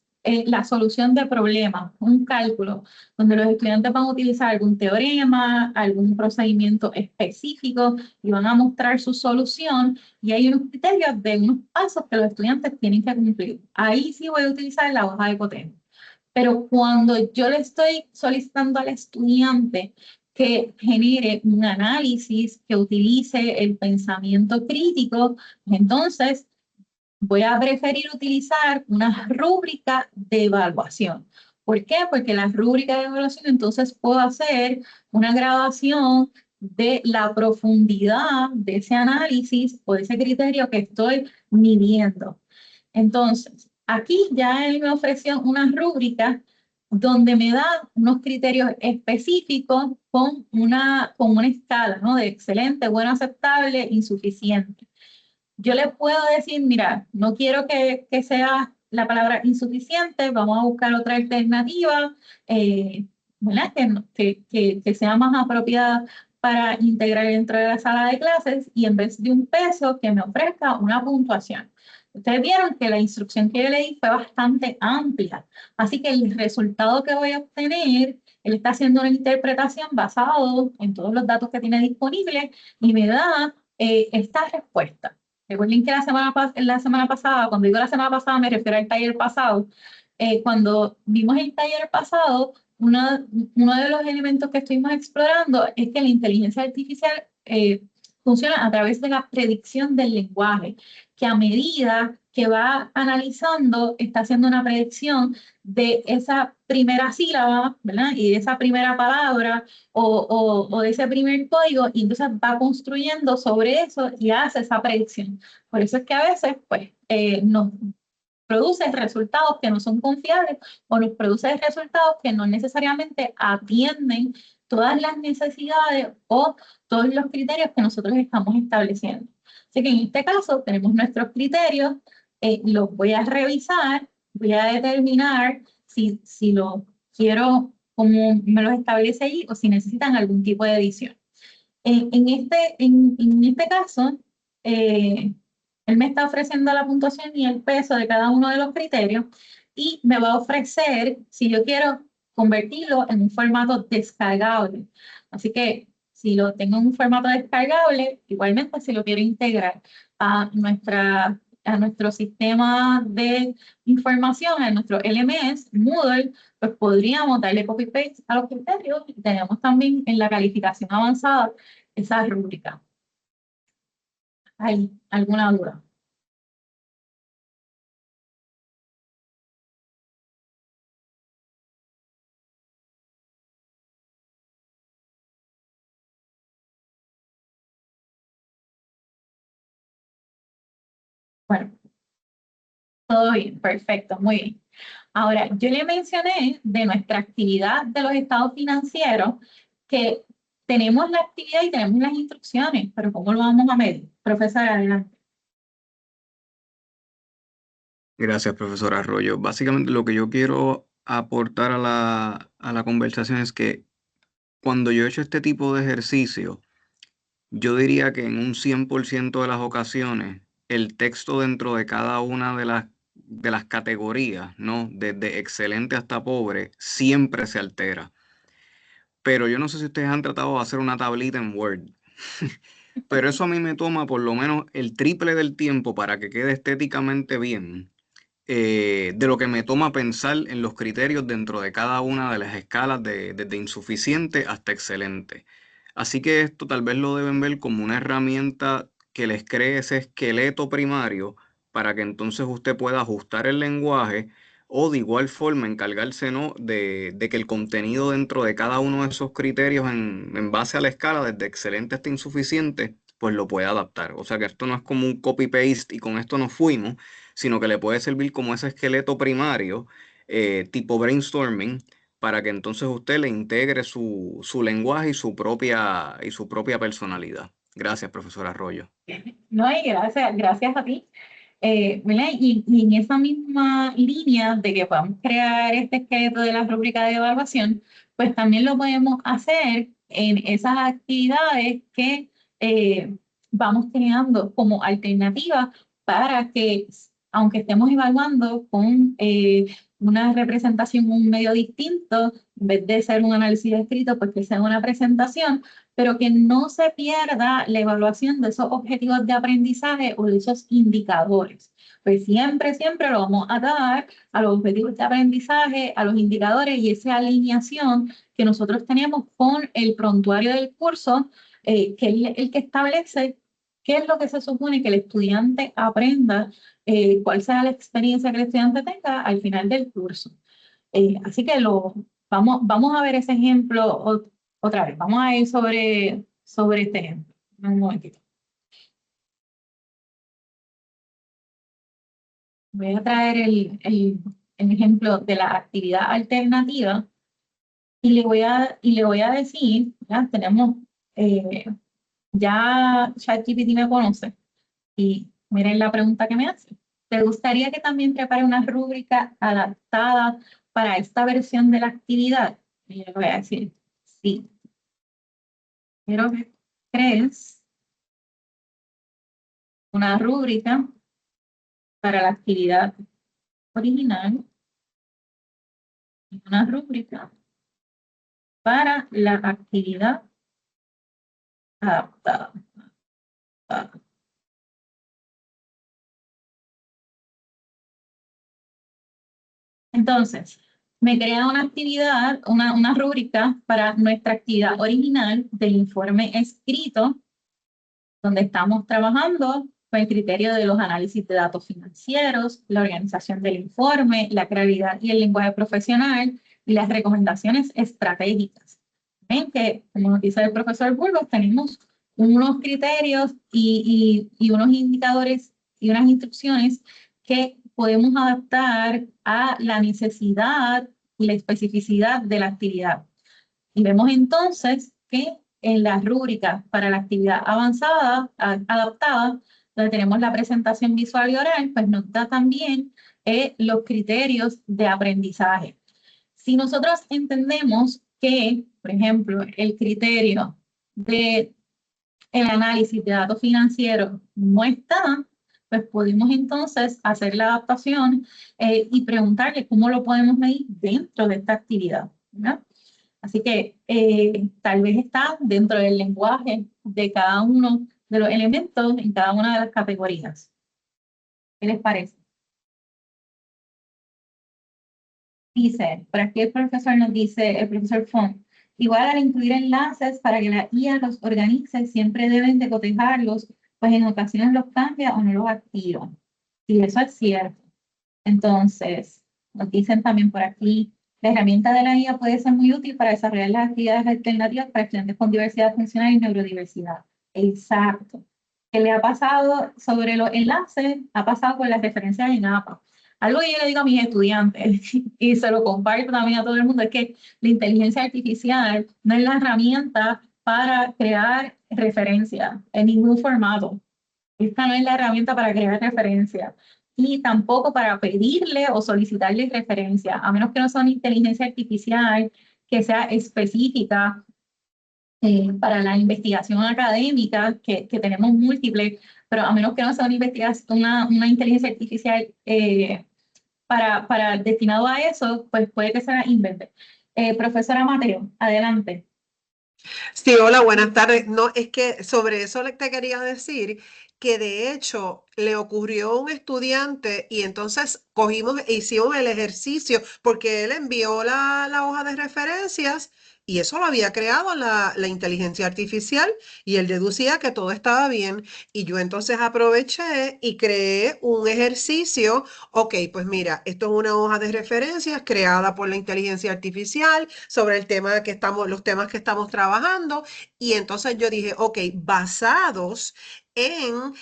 la solución de problemas, un cálculo, donde los estudiantes van a utilizar algún teorema, algún procedimiento específico y van a mostrar su solución y hay unos criterios de unos pasos que los estudiantes tienen que cumplir. Ahí sí voy a utilizar la hoja de cotejo. Pero cuando yo le estoy solicitando al estudiante que genere un análisis, que utilice el pensamiento crítico, entonces voy a preferir utilizar una rúbrica de evaluación. ¿Por qué? Porque la rúbrica de evaluación entonces puedo hacer una graduación de la profundidad de ese análisis o de ese criterio que estoy midiendo. Entonces, aquí ya él me ofreció una rúbrica donde me da unos criterios específicos con una escala, ¿no? De excelente, bueno, aceptable, insuficiente. Yo le puedo decir, mira, no quiero que sea la palabra insuficiente, vamos a buscar otra alternativa, ¿verdad? Que sea más apropiada para integrar dentro de la sala de clases y en vez de un peso, que me ofrezca una puntuación. Ustedes vieron que la instrucción que yo le di fue bastante amplia, así que el resultado que voy a obtener, él está haciendo una interpretación basado en todos los datos que tiene disponibles y me da esta respuesta. Recuerden que la semana pasada, cuando digo la semana pasada me refiero al taller pasado, cuando vimos el taller pasado, uno de los elementos que estuvimos explorando es que la inteligencia artificial funciona a través de la predicción del lenguaje, que a medida que va analizando, está haciendo una predicción de esa primera sílaba, ¿verdad? Y de esa primera palabra o de ese primer código, y entonces va construyendo sobre eso y hace esa predicción. Por eso es que a veces, pues, nos produce resultados que no son confiables o nos produce resultados que no necesariamente atienden todas las necesidades o todos los criterios que nosotros estamos estableciendo. Así que en este caso tenemos nuestros criterios, los voy a revisar, voy a determinar si lo quiero como me los establece allí o si necesitan algún tipo de edición. En este caso, él me está ofreciendo la puntuación y el peso de cada uno de los criterios y me va a ofrecer si yo quiero convertirlo en un formato descargable. Así que si lo tengo en un formato descargable, igualmente si lo quiero integrar a nuestro sistema de información, a nuestro LMS, Moodle, pues podríamos darle copy-paste a los criterios y tenemos también en la calificación avanzada esa rúbrica. ¿Hay alguna duda? Bueno, todo bien, perfecto, muy bien. Ahora, yo le mencioné de nuestra actividad de los estados financieros que tenemos la actividad y tenemos las instrucciones, pero ¿cómo lo vamos a medir? Profesora, adelante. Gracias, profesor Arroyo. Básicamente lo que yo quiero aportar a la conversación es que cuando yo he hecho este tipo de ejercicio, yo diría que en un 100% de las ocasiones, el texto dentro de cada una de las categorías, ¿no? Desde excelente hasta pobre, siempre se altera. Pero yo no sé si ustedes han tratado de hacer una tablita en Word. Pero eso a mí me toma por lo menos el triple del tiempo para que quede estéticamente bien, de lo que me toma pensar en los criterios dentro de cada una de las escalas desde insuficiente hasta excelente. Así que esto tal vez lo deben ver como una herramienta que les cree ese esqueleto primario para que entonces usted pueda ajustar el lenguaje o de igual forma encargarse, ¿no?, de que el contenido dentro de cada uno de esos criterios en base a la escala, desde excelente hasta insuficiente, pues lo puede adaptar. O sea que esto no es como un copy-paste y con esto nos fuimos, sino que le puede servir como ese esqueleto primario, tipo brainstorming, para que entonces usted le integre su lenguaje y su propia personalidad. Gracias, profesor Arroyo. No, y gracias a ti. ¿Verdad? Y en esa misma línea de que podamos crear este esqueleto de la rúbrica de evaluación, pues también lo podemos hacer en esas actividades que vamos creando como alternativa para que, aunque estemos evaluando con una representación en un medio distinto, en vez de ser un análisis escrito, pues que sea una presentación, pero que no se pierda la evaluación de esos objetivos de aprendizaje o de esos indicadores. Pues siempre, siempre lo vamos a dar a los objetivos de aprendizaje, a los indicadores y esa alineación que nosotros tenemos con el prontuario del curso, que es el que establece qué es lo que se supone que el estudiante aprenda, cuál sea la experiencia que el estudiante tenga al final del curso. Así que vamos a ver ese ejemplo otra vez. Vamos a ir sobre este ejemplo. Un momentito. Voy a traer el ejemplo de la actividad alternativa y le voy a decir, ¿ya? Tenemos, ya ChatGPT me conoce y miren la pregunta que me hace. ¿Te gustaría que también prepare una rúbrica adaptada para esta versión de la actividad? Y yo le voy a decir, sí. Quiero que crees una rúbrica para la actividad original y una rúbrica para la actividad adaptada. Entonces, me crea una actividad, una rúbrica para nuestra actividad original del informe escrito, donde estamos trabajando con el criterio de los análisis de datos financieros, la organización del informe, la claridad y el lenguaje profesional y las recomendaciones estratégicas. Ven que, como nos dice el profesor Burgos, tenemos unos criterios y unos indicadores y unas instrucciones que podemos adaptar a la necesidad y la especificidad de la actividad. Y vemos entonces que en la rúbrica para la actividad avanzada, adaptada, donde tenemos la presentación visual y oral, pues nos da también los criterios de aprendizaje. Si nosotros entendemos que, por ejemplo, el criterio de el análisis de datos financieros no está, pues podemos entonces hacer la adaptación y preguntarle cómo lo podemos medir dentro de esta actividad, ¿verdad? Así que tal vez está dentro del lenguaje de cada uno de los elementos en cada una de las categorías. ¿Qué les parece? Dice, por aquí el profesor nos dice, el profesor Font, igual al incluir enlaces para que la IA los organice, siempre deben de cotejarlos, pues en ocasiones los cambia o no los activa. Y eso es cierto. Entonces, nos dicen también por aquí, la herramienta de la IA puede ser muy útil para desarrollar las actividades alternativas para estudiantes con diversidad funcional y neurodiversidad. Exacto. ¿Qué le ha pasado sobre los enlaces? Ha pasado con las referencias en APA. Algo que yo le digo a mis estudiantes y se lo comparto también a todo el mundo es que la inteligencia artificial no es la herramienta para crear referencias en ningún formato. Esta no es la herramienta para crear referencias y tampoco para pedirle o solicitarle referencia, a menos que no sea una inteligencia artificial que sea específica para la investigación académica, que tenemos múltiples, pero a menos que no sea una investigación, una inteligencia artificial para destinado a eso, pues puede que sea invente. Profesora Mateo, adelante. Sí, hola, buenas tardes. No, es que sobre eso te quería decir que de hecho le ocurrió a un estudiante y entonces hicimos el ejercicio porque él envió la hoja de referencias Y eso lo había creado la inteligencia artificial y él deducía que todo estaba bien. Y yo entonces aproveché y creé un ejercicio. Ok, pues mira, esto es una hoja de referencias creada por la inteligencia artificial sobre el tema que los temas que estamos trabajando. Y entonces yo dije, ok, basados en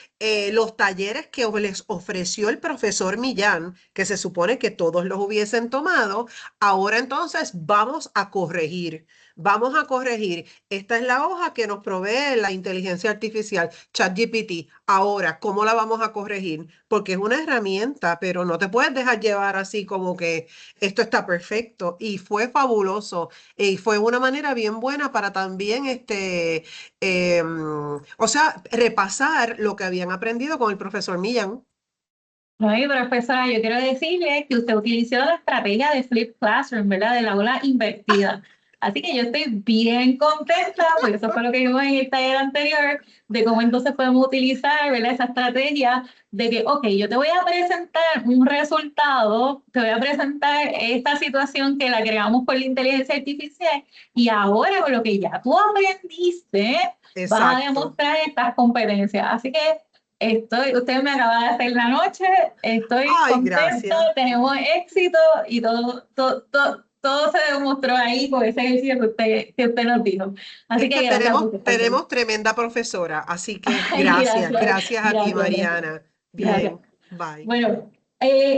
los talleres que les ofreció el profesor Millán, que se supone que todos los hubiesen tomado, ahora entonces vamos a corregir. Vamos a corregir. Esta es la hoja que nos provee la inteligencia artificial, ChatGPT. Ahora, ¿cómo la vamos a corregir? Porque es una herramienta, pero no te puedes dejar llevar así como que esto está perfecto. Y fue fabuloso. Y fue una manera bien buena para también, o sea, repasar lo que habían aprendido con el profesor Millán. No, y profesora, yo quiero decirle que usted utilizó la estrategia de Flip Classroom, ¿verdad? De la aula invertida. Así que yo estoy bien contenta, porque eso fue lo que vimos en el taller anterior, de cómo entonces podemos utilizar, ¿verdad? Esa estrategia de que, ok, yo te voy a presentar un resultado, te voy a presentar esta situación que la creamos por la inteligencia artificial, y ahora con lo que ya tú aprendiste, vas a Exacto. demostrar estas competencias. Así que usted me acaba de hacer la noche, estoy Ay, contenta, gracias. tenemos éxito y todo se demostró ahí con ese ejercicio que usted nos dijo. Así Es que que gracias, profesor. tenemos tremenda profesora, así que Ay, gracias, gracias, gracias a ti, gracias. Mariana. Gracias. Bien, bye. Bueno,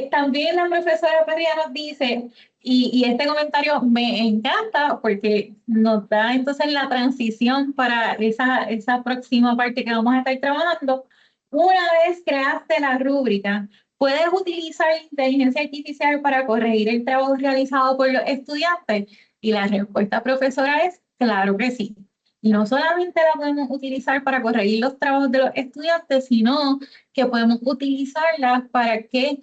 también la profesora Perría nos dice, y este comentario me encanta porque nos da entonces la transición para esa próxima parte que vamos a estar trabajando. Una vez creaste la rúbrica, puedes utilizar la inteligencia artificial para corregir el trabajo realizado por los estudiantes. Y la respuesta, profesora, es claro que sí. Y no solamente la podemos utilizar para corregir los trabajos de los estudiantes, sino que podemos utilizarla para que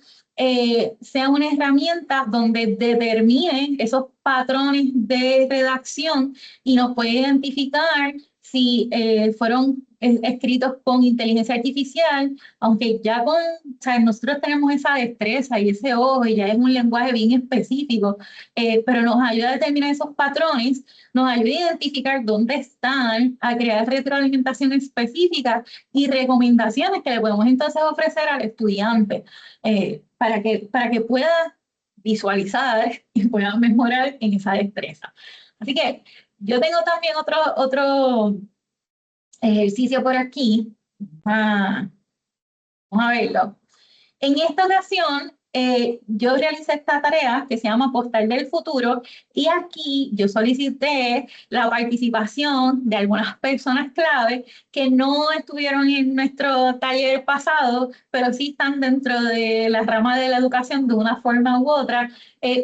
sea una herramienta donde determine esos patrones de redacción y nos puede identificar si fueron escritos con inteligencia artificial, aunque ya o sea, nosotros tenemos esa destreza y ese ojo y ya es un lenguaje bien específico, pero nos ayuda a determinar esos patrones, nos ayuda a identificar dónde están, a crear retroalimentación específica y recomendaciones que le podemos entonces ofrecer al estudiante para que pueda visualizar y pueda mejorar en esa destreza. Así que yo tengo también otro ejercicio por aquí. Vamos a verlo. En esta ocasión, yo realicé esta tarea que se llama Postal del Futuro y aquí yo solicité la participación de algunas personas clave que no estuvieron en nuestro taller pasado, pero sí están dentro de la rama de la educación de una forma u otra,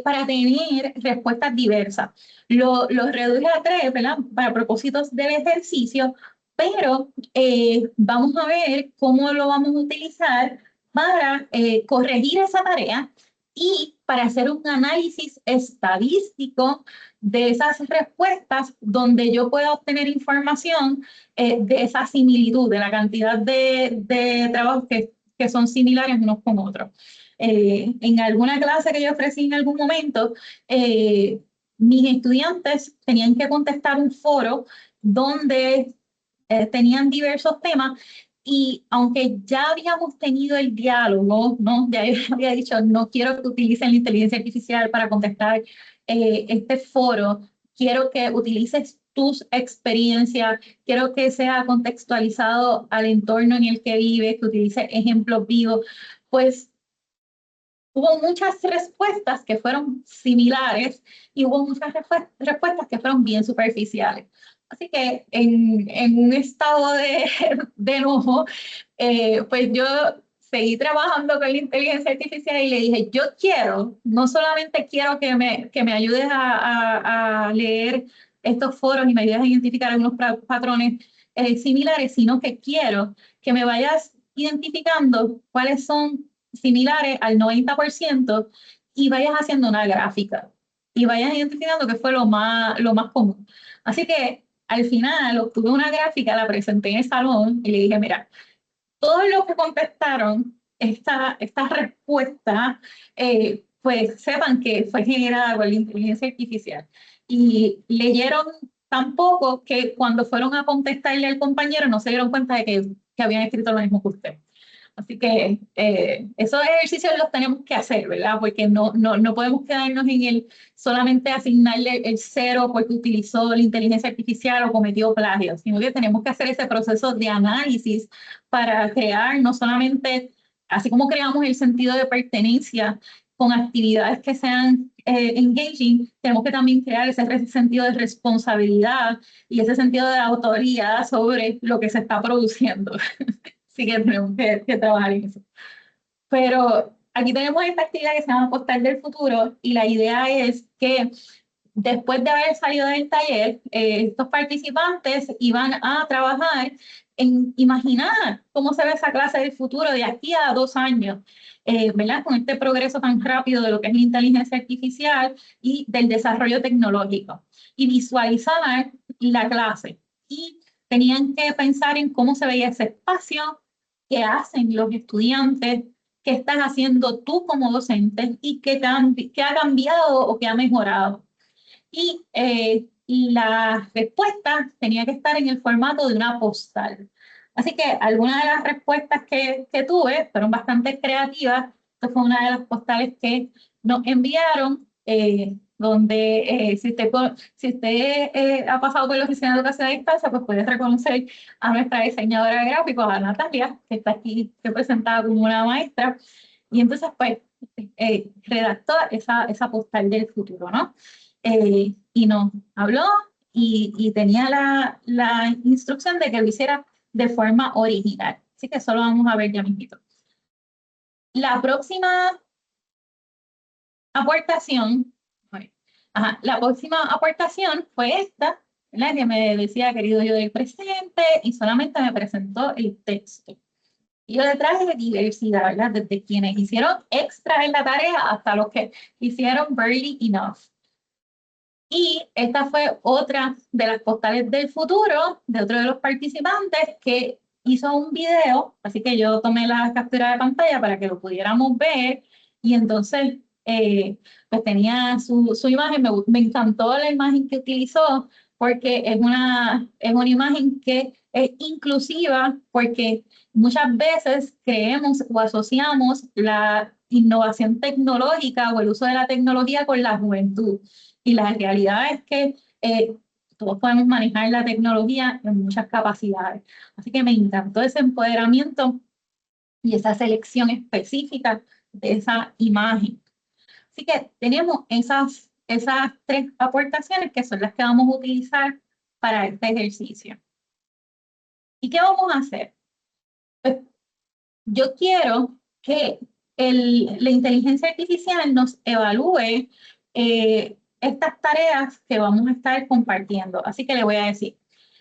para tener respuestas diversas. Lo reduje a 3, ¿verdad? Para propósitos del ejercicio, pero vamos a ver cómo lo vamos a utilizar para corregir esa tarea y para hacer un análisis estadístico de esas respuestas donde yo pueda obtener información de esa similitud, de la cantidad de trabajos que son similares unos con otros. En alguna clase que yo ofrecí en algún momento, mis estudiantes tenían que contestar un foro donde tenían diversos temas y aunque ya habíamos tenido el diálogo, ¿no? Ya yo había dicho, no quiero que utilicen la inteligencia artificial para contestar este foro, quiero que utilices tus experiencias, quiero que sea contextualizado al entorno en el que vives, que utilices ejemplos vivos, pues hubo muchas respuestas que fueron similares y hubo muchas respuestas que fueron bien superficiales. Así que en un estado de enojo, pues yo seguí trabajando con la inteligencia artificial y le dije, yo quiero, no solamente quiero que me ayudes a leer estos foros y me ayudes a identificar algunos patrones similares, sino que quiero que me vayas identificando cuáles son similares al 90% y vayas haciendo una gráfica y vayas identificando qué fue lo más común. Así que al final obtuve una gráfica, la presenté en el salón y le dije, mira, todos los que contestaron esta respuesta pues sepan que fue generada por la inteligencia artificial. Y leyeron tan poco que cuando fueron a contestarle al compañero no se dieron cuenta de que habían escrito lo mismo que usted. Así que esos ejercicios los tenemos que hacer, ¿verdad? Porque no podemos quedarnos en el solamente asignarle el 0 porque utilizó la inteligencia artificial o cometió plagio, sino que tenemos que hacer ese proceso de análisis para crear no solamente, así como creamos el sentido de pertenencia con actividades que sean engaging, tenemos que también crear ese sentido de responsabilidad y ese sentido de autoría sobre lo que se está produciendo. Así que tenemos que trabajar en eso. Pero aquí tenemos esta actividad que se llama Postal del Futuro y la idea es que después de haber salido del taller, estos participantes iban a trabajar en imaginar cómo se ve esa clase del futuro de aquí a 2 años, ¿verdad? Con este progreso tan rápido de lo que es la inteligencia artificial y del desarrollo tecnológico. Y visualizar la clase. Y tenían que pensar en cómo se veía ese espacio, qué hacen los estudiantes, qué estás haciendo tú como docente y qué ha cambiado o qué ha mejorado. Y la respuesta tenía que estar en el formato de una postal. Así que algunas de las respuestas que tuve fueron bastante creativas. Esta fue una de las postales que nos enviaron, donde si usted ha pasado por la Oficina de Educación a Distancia, pues puede reconocer a nuestra diseñadora de gráficos, a Natalia, que está aquí representada como una maestra. Y entonces, pues, redactó esa postal del futuro, ¿no? Y nos habló y tenía la instrucción de que lo hiciera de forma original. Así que eso lo vamos a ver ya mismito. La próxima aportación, la próxima aportación fue esta, ¿verdad? Que me decía, querido yo del presente, y solamente me presentó el texto. Y yo le traje diversidad, ¿verdad? Desde quienes hicieron extra en la tarea hasta los que hicieron barely enough. Y esta fue otra de las postales del futuro de otro de los participantes que hizo un video, así que yo tomé la captura de pantalla para que lo pudiéramos ver y entonces pues tenía su imagen, me encantó la imagen que utilizó porque es una imagen que es inclusiva porque muchas veces creemos o asociamos la innovación tecnológica o el uso de la tecnología con la juventud. Y la realidad es que todos podemos manejar la tecnología en muchas capacidades. Así que me encantó ese empoderamiento y esa selección específica de esa imagen. Así que tenemos esas 3 aportaciones que son las que vamos a utilizar para este ejercicio. ¿Y qué vamos a hacer? Pues, yo quiero que la inteligencia artificial nos evalúe estas tareas que vamos a estar compartiendo. Así que le voy a decir,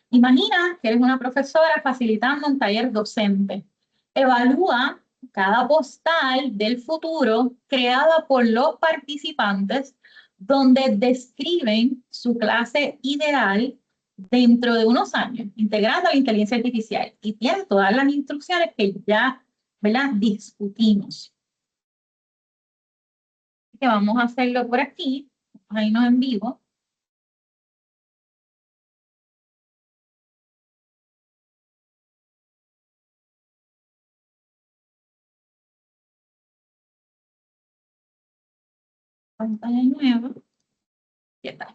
imagina que eres una profesora facilitando un taller docente. Evalúa cada postal del futuro creada por los participantes donde describen su clase ideal dentro de unos años, integrando la inteligencia artificial. Y tiene todas las instrucciones que ya, ¿verdad?, discutimos. Así que vamos a hacerlo por aquí. Ahí nos en vivo. Pantalla nueva. ¿Qué tal?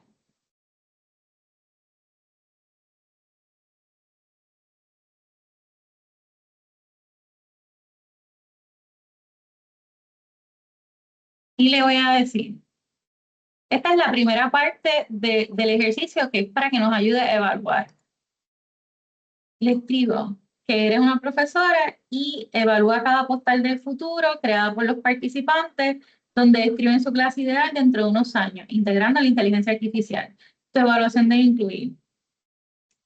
Y le voy a decir, esta es la primera parte del ejercicio que es para que nos ayude a evaluar. Le escribo que eres una profesora y evalúa cada postal del futuro creada por los participantes donde describen su clase ideal dentro de unos años, integrando la inteligencia artificial. Tu evaluación debe incluir.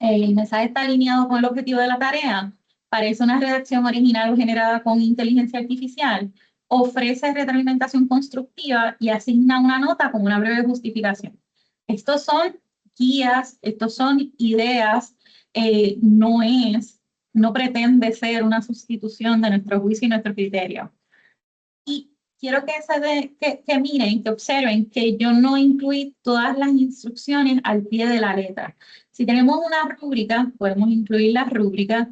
El mensaje está alineado con el objetivo de la tarea. Parece una redacción original o generada con inteligencia artificial. Ofrece retroalimentación constructiva y asigna una nota con una breve justificación. Estos son guías, estos son ideas, no pretende ser una sustitución de nuestro juicio y nuestro criterio. Y quiero que miren, que observen que yo no incluí todas las instrucciones al pie de la letra. Si tenemos una rúbrica, podemos incluir las rúbricas,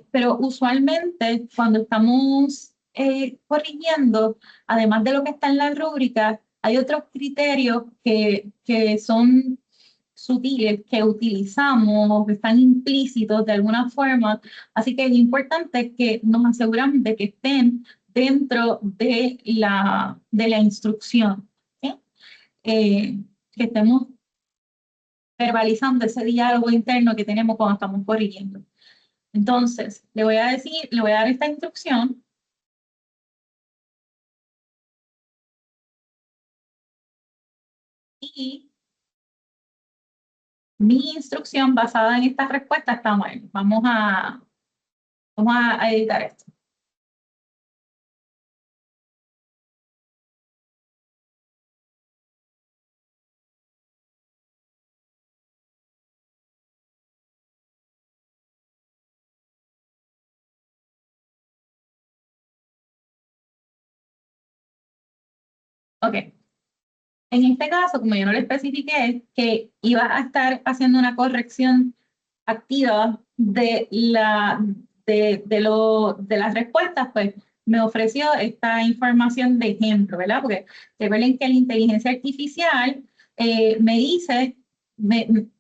pero usualmente cuando estamos corrigiendo, además de lo que está en la rúbrica, hay otros criterios que son sutiles, que utilizamos, que están implícitos de alguna forma. Así que es importante que nos aseguramos de que estén dentro de la instrucción, ¿sí? Que estemos verbalizando ese diálogo interno que tenemos cuando estamos corrigiendo. Entonces, le voy a dar esta instrucción. Y mi instrucción basada en esta respuesta está mal. Vamos a editar esto. Ok. En este caso, como yo no le especifiqué que iba a estar haciendo una corrección activa de las respuestas, pues me ofreció esta información de ejemplo, ¿verdad? Porque recuerden que la inteligencia artificial me dice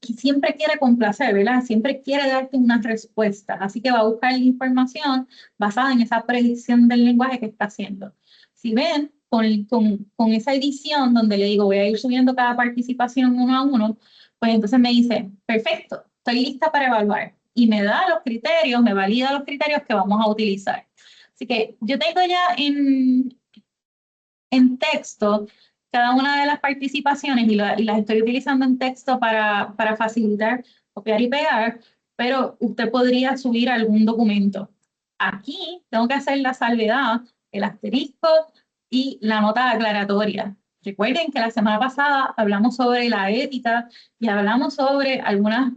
que siempre quiere complacer, ¿verdad? Siempre quiere darte una respuesta, así que va a buscar la información basada en esa predicción del lenguaje que está haciendo. Si ven, con esa edición donde le digo voy a ir subiendo cada participación uno a uno, pues entonces me dice, perfecto, estoy lista para evaluar. Y me da los criterios, me valida los criterios que vamos a utilizar. Así que yo tengo ya en texto cada una de las participaciones y las estoy utilizando en texto para facilitar copiar y pegar, pero usted podría subir algún documento. Aquí tengo que hacer la salvedad, el asterisco y la nota aclaratoria. Recuerden que la semana pasada hablamos sobre la ética y hablamos sobre algunas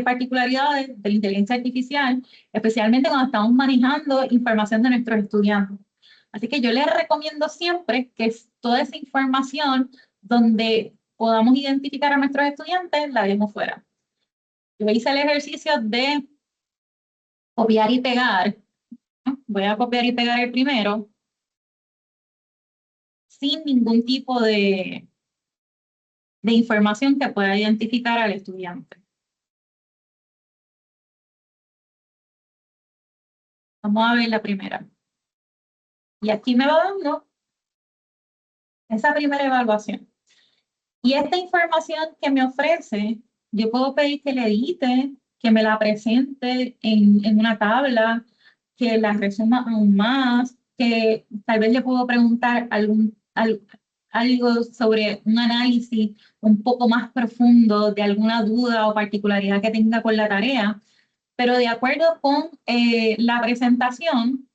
particularidades de la inteligencia artificial, especialmente cuando estamos manejando información de nuestros estudiantes. Así que yo les recomiendo siempre que toda esa información donde podamos identificar a nuestros estudiantes la demos fuera. Yo hice el ejercicio de copiar y pegar. Voy a copiar y pegar el primero sin ningún tipo de información que pueda identificar al estudiante. Vamos a ver la primera. Y aquí me va dando esa primera evaluación. Y esta información que me ofrece, yo puedo pedir que le edite, que me la presente en una tabla, que la resuma aún más, que tal vez le puedo preguntar algo sobre un análisis un poco más profundo de alguna duda o particularidad que tenga con la tarea. Pero de acuerdo con la presentación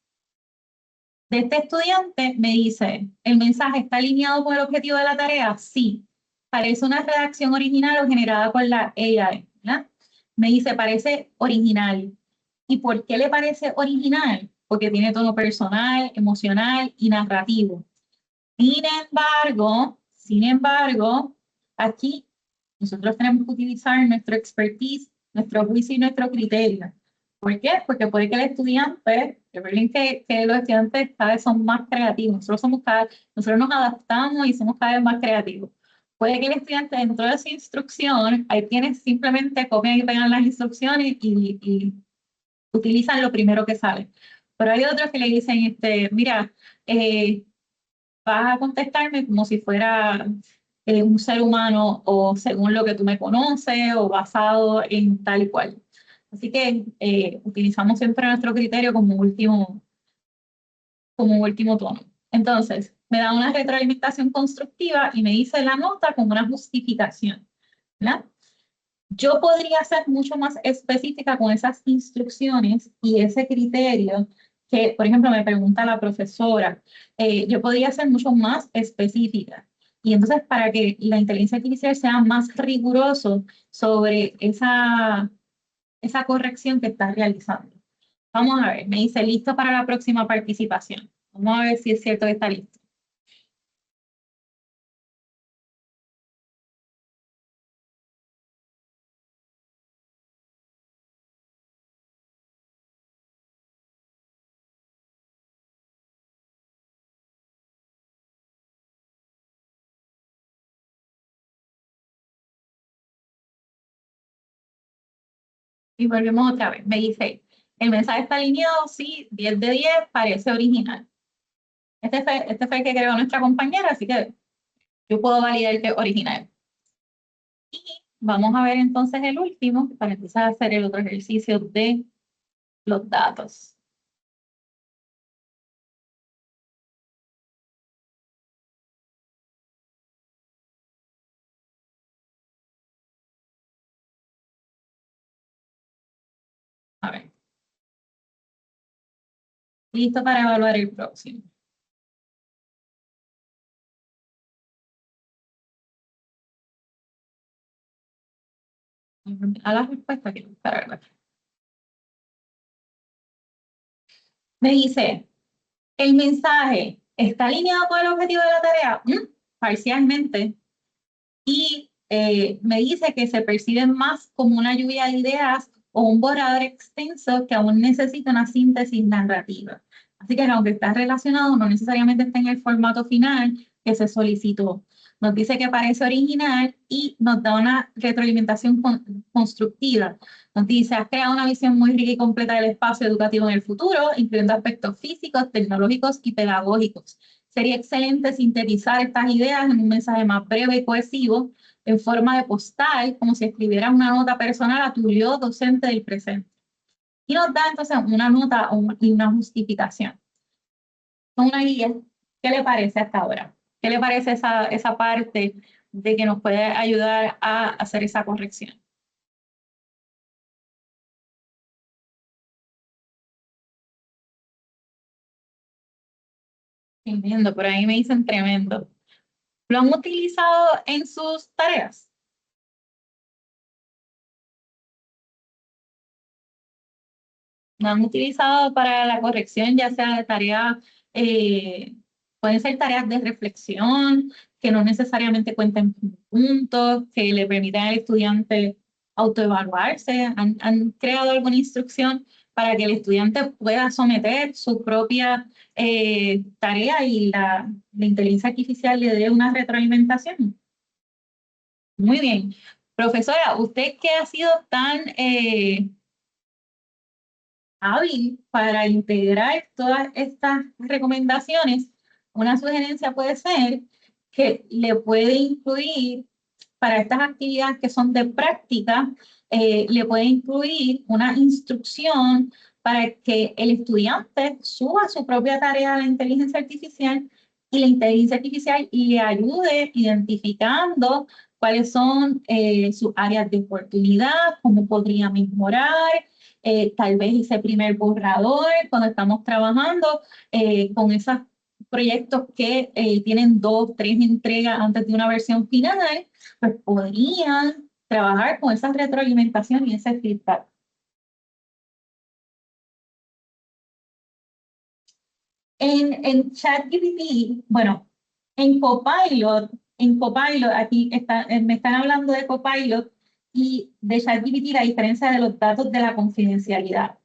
de este estudiante, me dice, ¿el mensaje está alineado con el objetivo de la tarea? Sí. Parece una redacción original o generada por la AI, ¿verdad? Me dice, parece original. ¿Y por qué le parece original? Porque tiene tono personal, emocional y narrativo. Sin embargo, aquí nosotros tenemos que utilizar nuestro expertise, nuestro juicio y nuestro criterio. ¿Por qué? Porque puede que el estudiante, recuerden que los estudiantes cada vez son más creativos, nosotros nos adaptamos y somos cada vez más creativos. Puede que el estudiante dentro de su instrucción, hay quienes simplemente copian y pegan las instrucciones y utilizan lo primero que sale. Pero hay otros que le dicen, mira, vas a contestarme como si fuera un ser humano o según lo que tú me conoces o basado en tal y cual. Así que utilizamos siempre nuestro criterio como último tono. Entonces, me da una retroalimentación constructiva y me dice la nota con una justificación, ¿verdad? Yo podría ser mucho más específica con esas instrucciones y ese criterio que, por ejemplo, me pregunta la profesora. Yo podría ser mucho más específica. Y entonces, para que la inteligencia artificial sea más riguroso sobre esa corrección que está realizando. Vamos a ver, me dice listo para la próxima participación. Vamos a ver si es cierto que está listo. Y volvemos otra vez. Me dice, el mensaje está alineado, sí, 10 de 10, parece original. Este fue el que creó nuestra compañera, así que yo puedo validar que es original. Y vamos a ver entonces el último, para empezar a hacer el otro ejercicio de los datos. A ver. Listo para evaluar el próximo. A la respuesta que para me dice, ¿el mensaje está alineado con el objetivo de la tarea? Parcialmente. Y me dice que se percibe más como una lluvia de ideas o un borrador extenso que aún necesita una síntesis narrativa. Así que aunque está relacionado, no necesariamente está en el formato final que se solicitó. Nos dice que parece original y nos da una retroalimentación constructiva. Nos dice, has creado una visión muy rica y completa del espacio educativo en el futuro, incluyendo aspectos físicos, tecnológicos y pedagógicos. Sería excelente sintetizar estas ideas en un mensaje más breve y cohesivo, en forma de postal, como si escribieras una nota personal a tu yo docente del presente. Y nos da entonces una nota y una justificación. Una guía. ¿Qué le parece hasta ahora? ¿Qué le parece esa parte de que nos puede ayudar a hacer esa corrección? Tremendo, por ahí me dicen tremendo. ¿Lo han utilizado en sus tareas? ¿Lo han utilizado para la corrección, ya sea de tareas, pueden ser tareas de reflexión, que no necesariamente cuenten puntos, que le permitan al estudiante autoevaluarse? ¿Han creado alguna instrucción para que el estudiante pueda someter su propia tarea y la inteligencia artificial le dé una retroalimentación? Muy bien. Profesora, usted que ha sido tan hábil para integrar todas estas recomendaciones, una sugerencia puede ser que le puede incluir para estas actividades que son de práctica, le puede incluir una instrucción para que el estudiante suba su propia tarea a la inteligencia artificial y la inteligencia artificial le ayude identificando cuáles son sus áreas de oportunidad, cómo podría mejorar, tal vez ese primer borrador cuando estamos trabajando con esos proyectos que tienen 2, 3 entregas antes de una versión final, pues podrían trabajar con esa retroalimentación y ese feedback. En ChatGPT, bueno, en Copilot, aquí me están hablando de Copilot y de ChatGPT, la diferencia de los datos de la confidencialidad.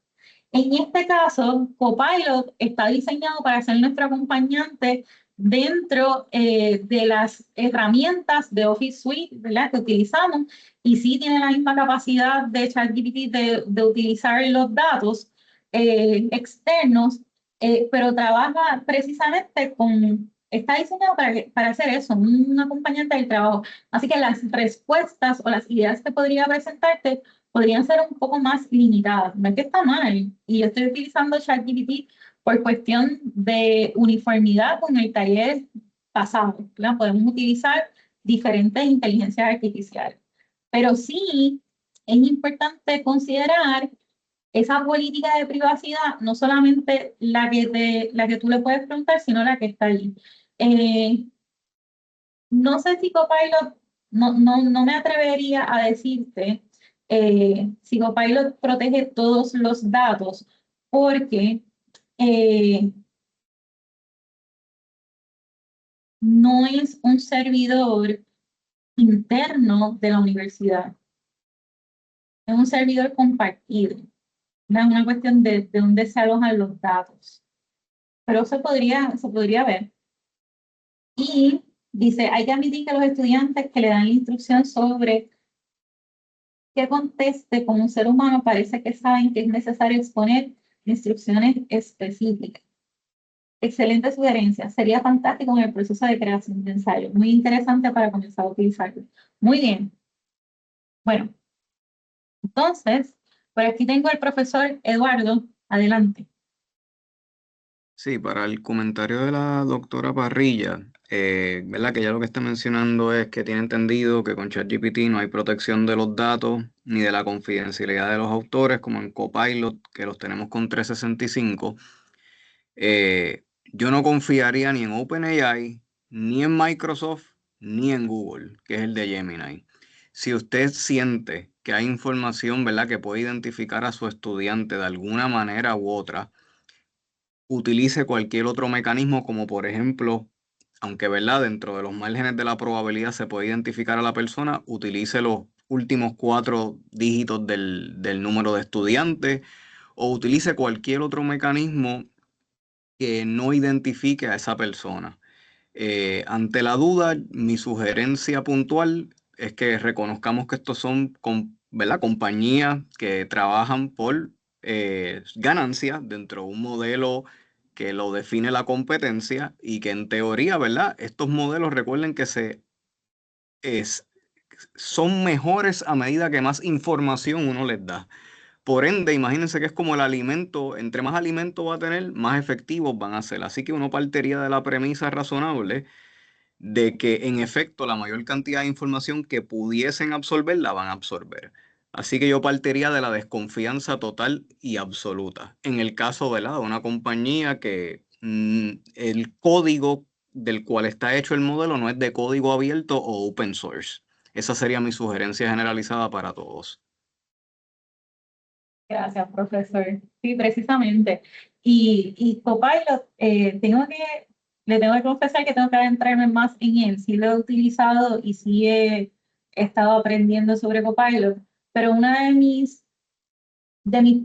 En este caso, Copilot está diseñado para ser nuestro acompañante dentro de las herramientas de Office Suite, ¿verdad?, que utilizamos, y sí tiene la misma capacidad de ChatGPT de utilizar los datos externos, pero trabaja precisamente está diseñado para hacer eso, un acompañante del trabajo. Así que las respuestas o las ideas que podría presentarte podrían ser un poco más limitadas. No es que está mal, y yo estoy utilizando ChatGPT por cuestión de uniformidad con el taller pasado, ¿verdad? Podemos utilizar diferentes inteligencias artificiales, pero sí es importante considerar esa política de privacidad, no solamente la que tú le puedes preguntar, sino la que está ahí. No sé si Copilot, no me atrevería a decirte si Copilot protege todos los datos, porque no es un servidor interno de la universidad, es un servidor compartido. Es una cuestión de dónde se alojan los datos. Pero se podría ver. Y dice, hay que admitir que los estudiantes que le dan la instrucción sobre que conteste como un ser humano parece que saben que es necesario exponer instrucciones específicas. Excelente sugerencia. Sería fantástico en el proceso de creación de ensayo. Muy interesante para comenzar a utilizarlo. Muy bien. Bueno, entonces, por aquí tengo al profesor Eduardo. Adelante. Sí, para el comentario de la doctora Parrilla, ¿verdad? Que ya lo que está mencionando es que tiene entendido que con ChatGPT no hay protección de los datos ni de la confidencialidad de los autores, como en Copilot, que los tenemos con 365. Yo no confiaría ni en OpenAI, ni en Microsoft, ni en Google, que es el de Gemini. Si usted siente que hay información, ¿verdad?, que puede identificar a su estudiante de alguna manera u otra, utilice cualquier otro mecanismo, como por ejemplo, aunque, ¿verdad?, dentro de los márgenes de la probabilidad se puede identificar a la persona, utilice los últimos 4 dígitos del número de estudiante, o utilice cualquier otro mecanismo que no identifique a esa persona. Ante la duda, mi sugerencia puntual es que reconozcamos que estos son, ¿verdad?, compañías que trabajan por ganancias dentro de un modelo que lo define la competencia, y que en teoría, ¿verdad?, estos modelos, recuerden que es, son mejores a medida que más información uno les da. Por ende, imagínense que es como el alimento: entre más alimento va a tener, más efectivos van a ser. Así que uno partiría de la premisa razonable de que en efecto la mayor cantidad de información que pudiesen absorber la van a absorber. Así que yo partiría de la desconfianza total y absoluta. En el caso, ¿verdad?, de una compañía que el código del cual está hecho el modelo no es de código abierto o open source. Esa sería mi sugerencia generalizada para todos. Gracias, profesor. Sí, precisamente. Y Copilot, le tengo que confesar que tengo que adentrarme más en él. Sí lo he utilizado y sí he estado aprendiendo sobre Copilot, pero una de mis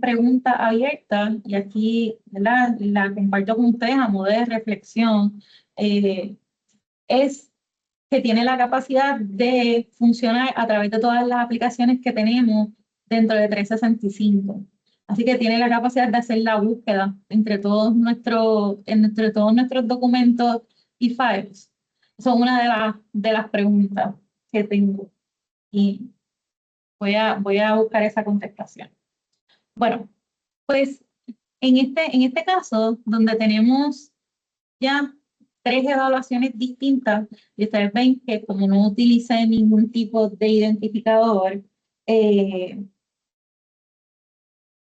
preguntas abiertas, y aquí, ¿verdad?, la comparto con ustedes a modo de reflexión, es que tiene la capacidad de funcionar a través de todas las aplicaciones que tenemos dentro de 365. Así que tiene la capacidad de hacer la búsqueda entre todos nuestros documentos y files. Son una de las preguntas que tengo y voy a buscar esa contestación. Bueno, pues en este caso, donde tenemos ya 3 evaluaciones distintas, y ustedes ven que como no utilicé ningún tipo de identificador,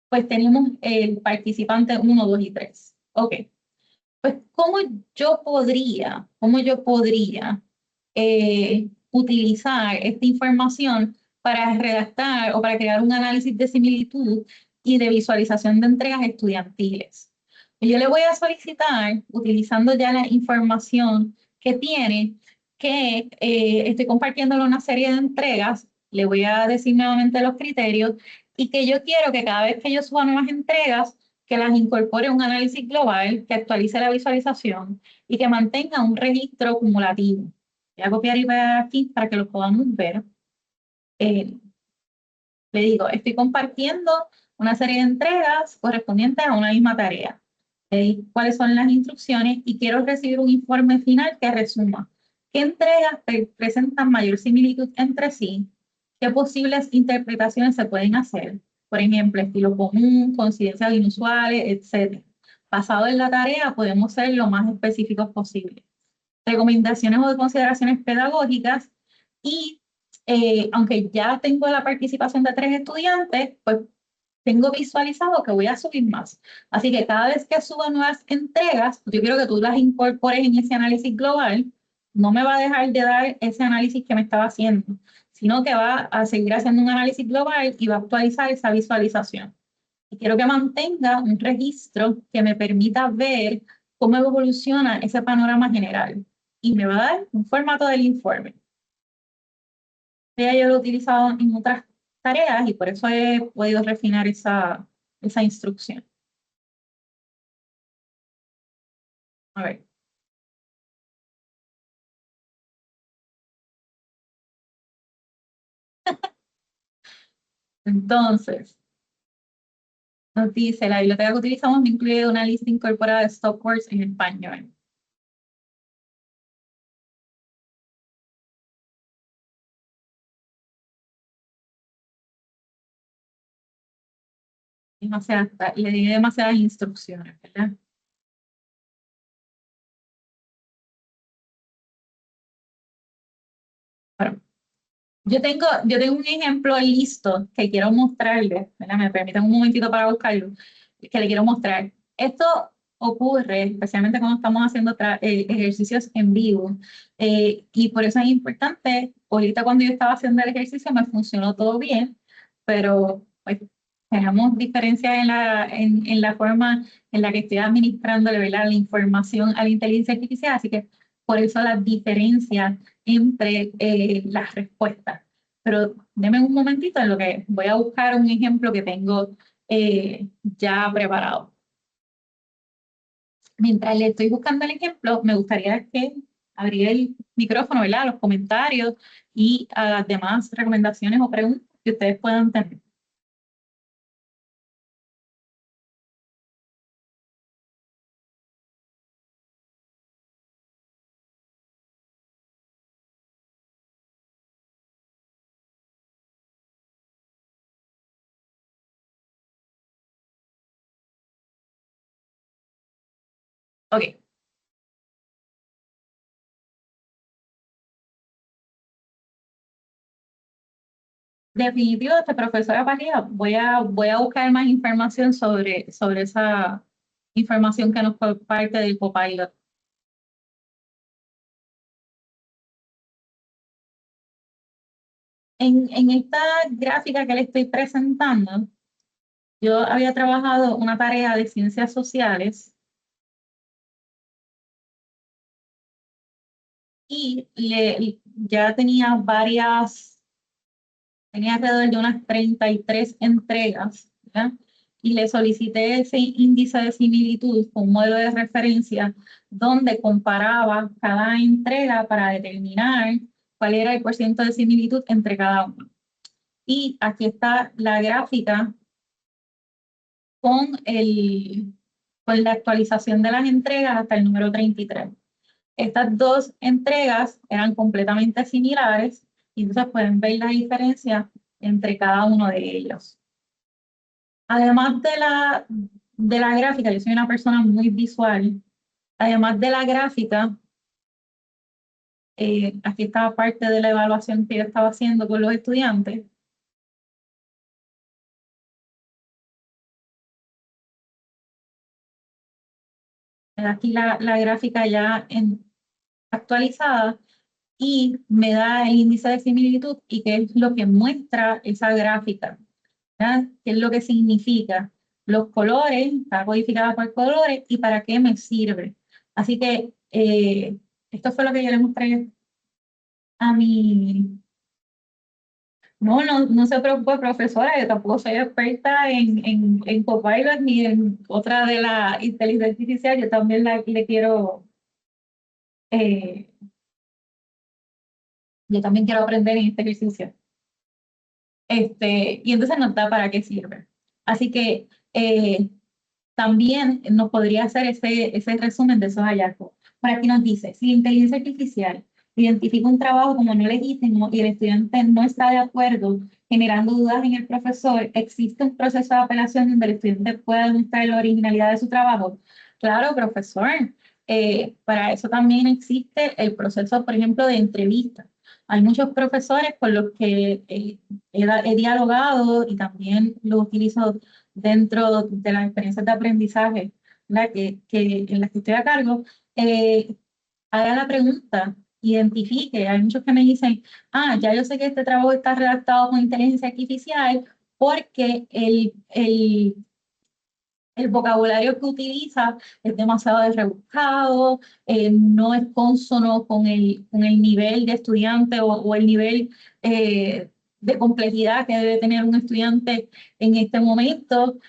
pues tenemos el participante 1, 2 y 3. Ok, pues cómo yo podría utilizar esta información para redactar o para crear un análisis de similitud y de visualización de entregas estudiantiles? Yo le voy a solicitar, utilizando ya la información que tiene, que estoy compartiéndole una serie de entregas, le voy a decir nuevamente los criterios, y que yo quiero que cada vez que yo suba nuevas entregas, que las incorpore un análisis global, que actualice la visualización y que mantenga un registro cumulativo. Voy a copiar y pegar aquí para que lo podamos ver. Eh, Le digo, estoy compartiendo una serie de entregas correspondientes a una misma tarea. Le digo cuáles son las instrucciones y quiero recibir un informe final que resuma qué entregas presentan mayor similitud entre sí, qué posibles interpretaciones se pueden hacer, por ejemplo, estilo común, coincidencias inusuales, etc. Basado en la tarea, podemos ser lo más específicos posible. Recomendaciones o consideraciones pedagógicas y aunque ya tengo la participación de 3 estudiantes, pues tengo visualizado que voy a subir más. Así que cada vez que suba nuevas entregas, yo quiero que tú las incorpores en ese análisis global. No me va a dejar de dar ese análisis que me estaba haciendo, sino que va a seguir haciendo un análisis global y va a actualizar esa visualización. Y quiero que mantenga un registro que me permita ver cómo evoluciona ese panorama general. Y me va a dar un formato del informe. Ya yo lo he utilizado en otras tareas y por eso he podido refinar esa instrucción. A ver. Entonces, nos dice, la biblioteca que utilizamos no incluye una lista incorporada de stop words en español. Le di demasiadas instrucciones, ¿verdad? Bueno, yo tengo un ejemplo listo que quiero mostrarles, ¿verdad? Me permiten un momentito para buscarlo, que le quiero mostrar. Esto ocurre especialmente cuando estamos haciendo ejercicios en vivo, y por eso es importante. Ahorita cuando yo estaba haciendo el ejercicio me funcionó todo bien, pero pues, tenemos diferencias en la forma en la que estoy administrando, ¿verdad?, la información a la inteligencia artificial, así que por eso las diferencias entre las respuestas. Pero denme un momentito en lo que voy a buscar un ejemplo que tengo ya preparado. Mientras le estoy buscando el ejemplo, me gustaría que abriera el micrófono, ¿verdad?, los comentarios y a las demás recomendaciones o preguntas que ustedes puedan tener. Ok. Definitivo, profesora Paquita, voy a buscar más información sobre esa información que nos comparte del Copilot. En esta gráfica que le estoy presentando, yo había trabajado una tarea de ciencias sociales y ya tenía tenía alrededor de unas 33 entregas, ¿verdad? Y le solicité ese índice de similitud con un modelo de referencia donde comparaba cada entrega para determinar cuál era el porcentaje de similitud entre cada uno. Y aquí está la gráfica con la actualización de las entregas hasta el número 33. Estas dos entregas eran completamente similares y entonces pueden ver la diferencia entre cada uno de ellos. Además de la gráfica, yo soy una persona muy visual, además de la gráfica, aquí estaba parte de la evaluación que yo estaba haciendo con los estudiantes. Aquí la gráfica ya actualizada y me da el índice de similitud y qué es lo que muestra esa gráfica, ¿verdad? ¿Qué es lo que significa? Los colores, está codificada por colores y para qué me sirve. Así que esto fue lo que yo le mostré a mi... No se preocupe, profesora, yo tampoco soy experta en Copilot ni en otra de la inteligencia artificial, yo también le quiero... yo también quiero aprender en este ejercicio. Y entonces nos da para qué sirve. Así que también nos podría hacer ese resumen de esos hallazgos. Por aquí nos dice, si la inteligencia artificial identifica un trabajo como no legítimo y el estudiante no está de acuerdo, generando dudas en el profesor, ¿existe un proceso de apelación donde el estudiante pueda demostrar la originalidad de su trabajo? Claro, profesor. Para eso también existe el proceso, por ejemplo, de entrevista. Hay muchos profesores con los que he dialogado y también lo utilizo dentro de las experiencias de aprendizaje, en las que estoy a cargo. Haga la pregunta, identifique. Hay muchos que me dicen, ya yo sé que este trabajo está redactado con inteligencia artificial porque el vocabulario que utiliza es demasiado rebuscado, no es consono con el nivel de estudiante o el nivel de complejidad que debe tener un estudiante en este momento.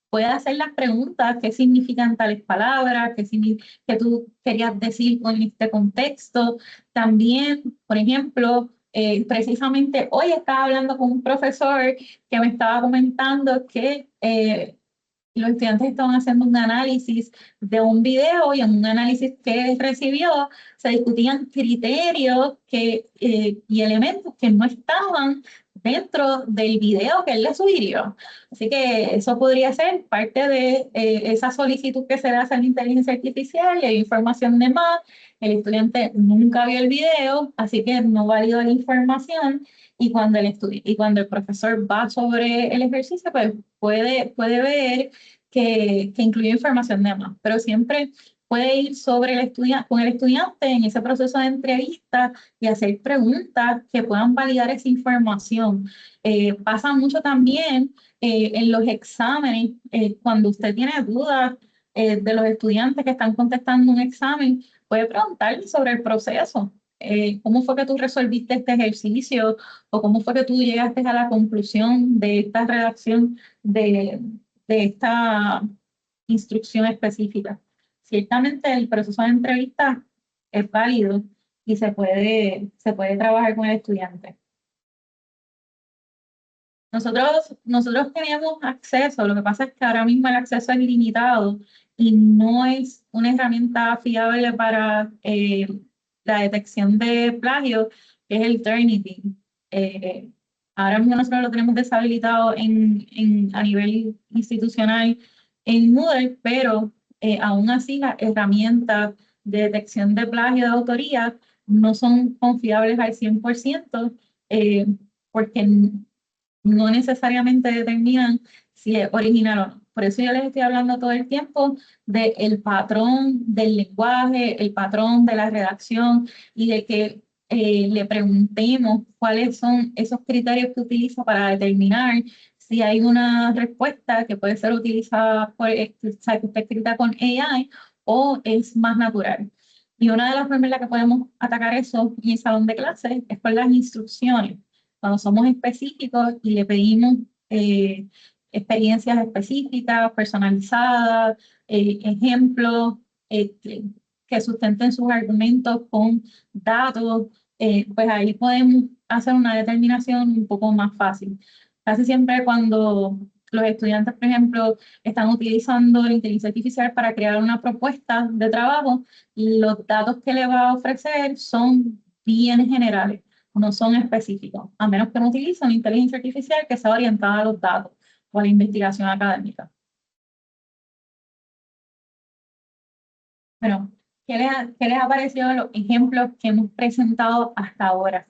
Puede hacer las preguntas, ¿qué significan tales palabras? ¿Qué tú querías decir con este contexto? También, por ejemplo, Precisamente hoy estaba hablando con un profesor que me estaba comentando que los estudiantes estaban haciendo un análisis de un video y en un análisis que recibió se discutían criterios y elementos que no estaban dentro del video que él le sugirió. Así que eso podría ser parte de esa solicitud que se le hace a la inteligencia artificial y hay información de más. El estudiante nunca vio el video, así que no validó la información. Y cuando el profesor va sobre el ejercicio, pues puede ver que incluye información de más, pero siempre puede ir sobre el estudiante, con el estudiante en ese proceso de entrevista y hacer preguntas que puedan validar esa información. Pasa mucho también en los exámenes, cuando usted tiene dudas de los estudiantes que están contestando un examen, puede preguntarle sobre el proceso. ¿Cómo fue que tú resolviste este ejercicio? ¿O cómo fue que tú llegaste a la conclusión de esta redacción de esta instrucción específica? Ciertamente el proceso de entrevista es válido y se puede trabajar con el estudiante. Nosotros teníamos acceso, lo que pasa es que ahora mismo el acceso es limitado y no es una herramienta fiable para la detección de plagio, que es el Turnitin. Ahora mismo nosotros lo tenemos deshabilitado a nivel institucional en Moodle, pero aún así las herramientas de detección de plagio de autoría no son confiables al 100%, porque no necesariamente determinan si es original o no. Por eso yo les estoy hablando todo el tiempo del patrón del lenguaje, el patrón de la redacción y de que le preguntemos cuáles son esos criterios que utiliza para determinar si hay una respuesta que puede ser utilizada, o sea, que está escrita con AI o es más natural. Y una de las formas en las que podemos atacar eso en el salón de clases es con las instrucciones. Cuando somos específicos y le pedimos experiencias específicas, personalizadas, ejemplos que sustenten sus argumentos con datos, pues ahí podemos hacer una determinación un poco más fácil. Casi siempre cuando los estudiantes, por ejemplo, están utilizando la inteligencia artificial para crear una propuesta de trabajo, los datos que le va a ofrecer son bien generales, no son específicos, a menos que no utilicen una inteligencia artificial que sea orientada a los datos o a la investigación académica. Bueno, ¿qué les ha parecido los ejemplos que hemos presentado hasta ahora?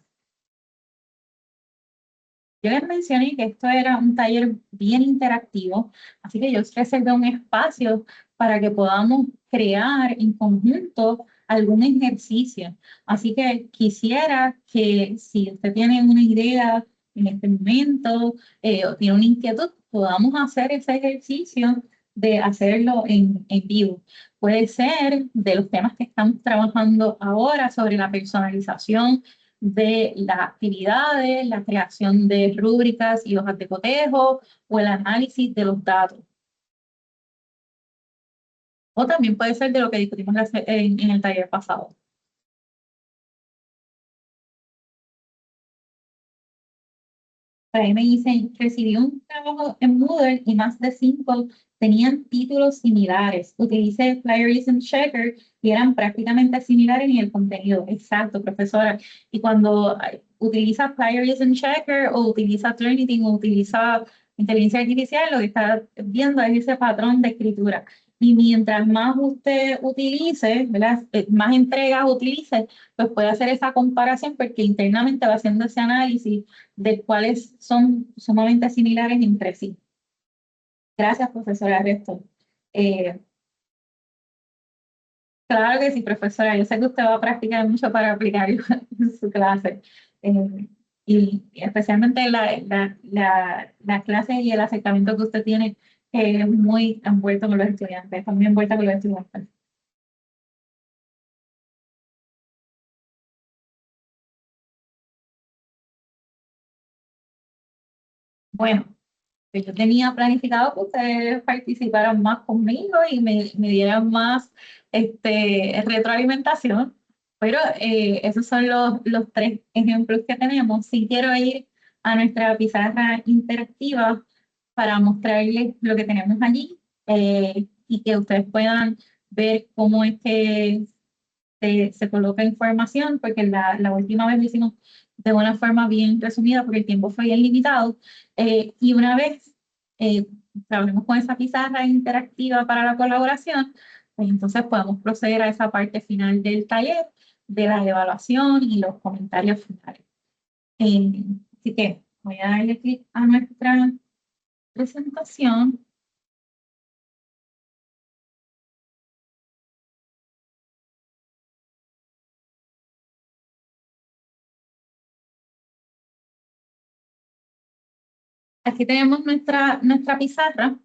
Yo les mencioné que esto era un taller bien interactivo, así que yo reservé un espacio para que podamos crear en conjunto algún ejercicio. Así que quisiera que si usted tiene una idea en este momento o tiene una inquietud, podamos hacer ese ejercicio de hacerlo en vivo. Puede ser de los temas que estamos trabajando ahora sobre la personalización de las actividades, la creación de rúbricas y hojas de cotejo o el análisis de los datos. O también puede ser de lo que discutimos en el taller pasado. Ahí me dicen, recibí un trabajo en Moodle y más de 5 tenían títulos similares. Utilicé Plagiarism Checker y eran prácticamente similares en el contenido. Exacto, profesora. Y cuando utiliza Plagiarism Checker o utiliza Turnitin o utiliza inteligencia artificial, lo que está viendo es ese patrón de escritura. Y mientras más usted utilice, ¿verdad? Más entregas utilice, pues puede hacer esa comparación porque internamente va haciendo ese análisis de cuáles son sumamente similares entre sí. Gracias, profesora Resto. Claro que sí, profesora. Yo sé que usted va a practicar mucho para aplicarlo en su clase. Y especialmente las clases y el acercamiento que usted tiene es muy envuelto con los estudiantes, está muy envuelta con los estudiantes. Bueno, pues yo tenía planificado que ustedes participaran más conmigo y me dieran más retroalimentación, Pero esos son los tres ejemplos que tenemos. Si quiero ir a nuestra pizarra interactiva para mostrarles lo que tenemos allí y que ustedes puedan ver cómo es que se coloca información, porque la última vez lo hicimos de una forma bien resumida porque el tiempo fue bien limitado. Y una vez trabajemos con esa pizarra interactiva para la colaboración, pues entonces podemos proceder a esa parte final del taller, de la evaluación y los comentarios finales. Así que voy a darle clic a nuestra presentación. Aquí tenemos nuestra pizarra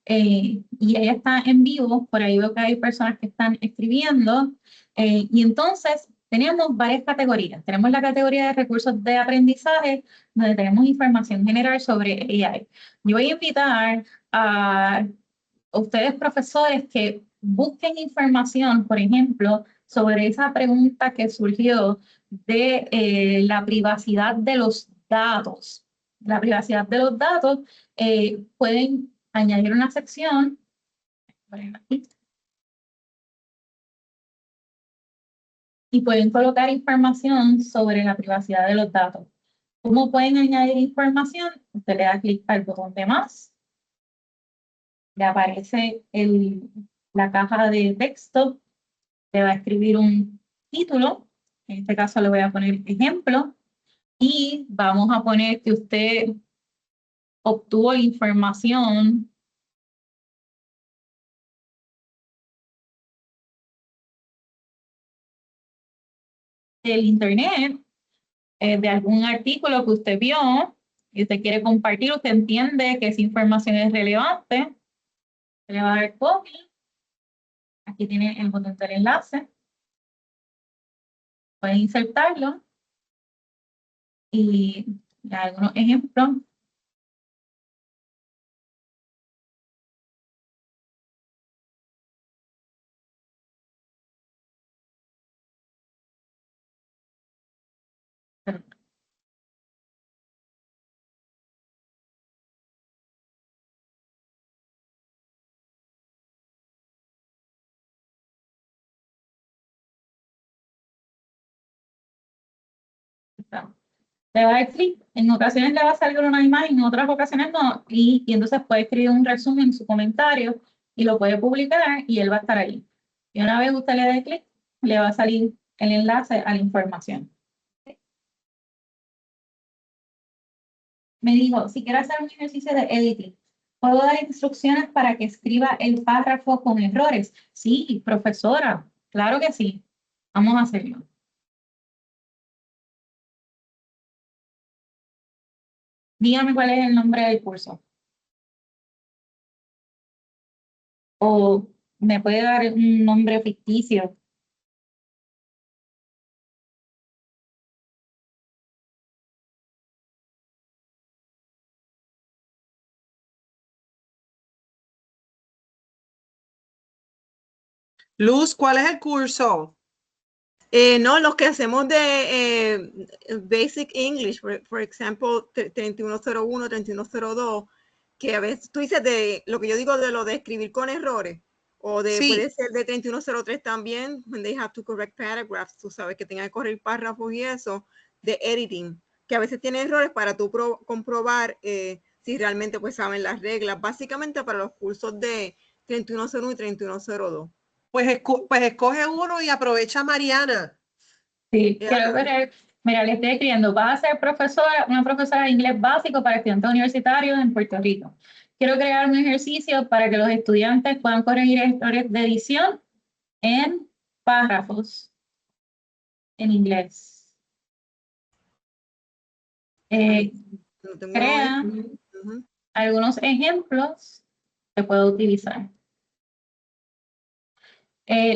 y ella está en vivo. Por ahí veo que hay personas que están escribiendo. Y entonces tenemos varias categorías. Tenemos la categoría de recursos de aprendizaje, donde tenemos información general sobre AI. Yo voy a invitar a ustedes, profesores, que busquen información, por ejemplo, sobre esa pregunta que surgió de la privacidad de los datos. La privacidad de los datos, pueden añadir una sección, y pueden colocar información sobre la privacidad de los datos. ¿Cómo pueden añadir información? Usted le da clic al botón de más, le aparece la caja de texto, le va a escribir un título, en este caso le voy a poner ejemplo, y vamos a poner que usted obtuvo información del internet, de algún artículo que usted vio y usted quiere compartir, usted entiende que esa información es relevante, le va a dar copy, aquí tiene el botón del enlace, puede insertarlo y algunos ejemplos. Le va a dar clic, en ocasiones le va a salir una imagen, en otras ocasiones no, y entonces puede escribir un resumen en su comentario y lo puede publicar y él va a estar ahí. Y una vez usted le dé clic, le va a salir el enlace a la información. Me dijo, si quiero hacer un ejercicio de editing, ¿puedo dar instrucciones para que escriba el párrafo con errores? Sí, profesora, claro que sí. Vamos a hacerlo. Dígame cuál es el nombre del curso. O me puede dar un nombre ficticio. Luz, ¿cuál es el curso? No, los que hacemos de Basic English, por ejemplo, 3101, 3102, que a veces tú dices de lo que yo digo de lo de escribir con errores, o de Sí. puede ser de 3103 también, when they have to correct paragraphs, tú sabes que tengan que correr párrafos y eso, de editing, que a veces tiene errores para tú comprobar si realmente pues saben las reglas, básicamente para los cursos de 3101 y 3102. Pues escoge uno y aprovecha a Mariana. Sí, quiero ver, mira, le estoy escribiendo, va a ser una profesora de inglés básico para estudiantes universitarios en Puerto Rico. Quiero crear un ejercicio para que los estudiantes puedan corregir errores de edición en párrafos en inglés. Crea algunos ejemplos que puedo utilizar.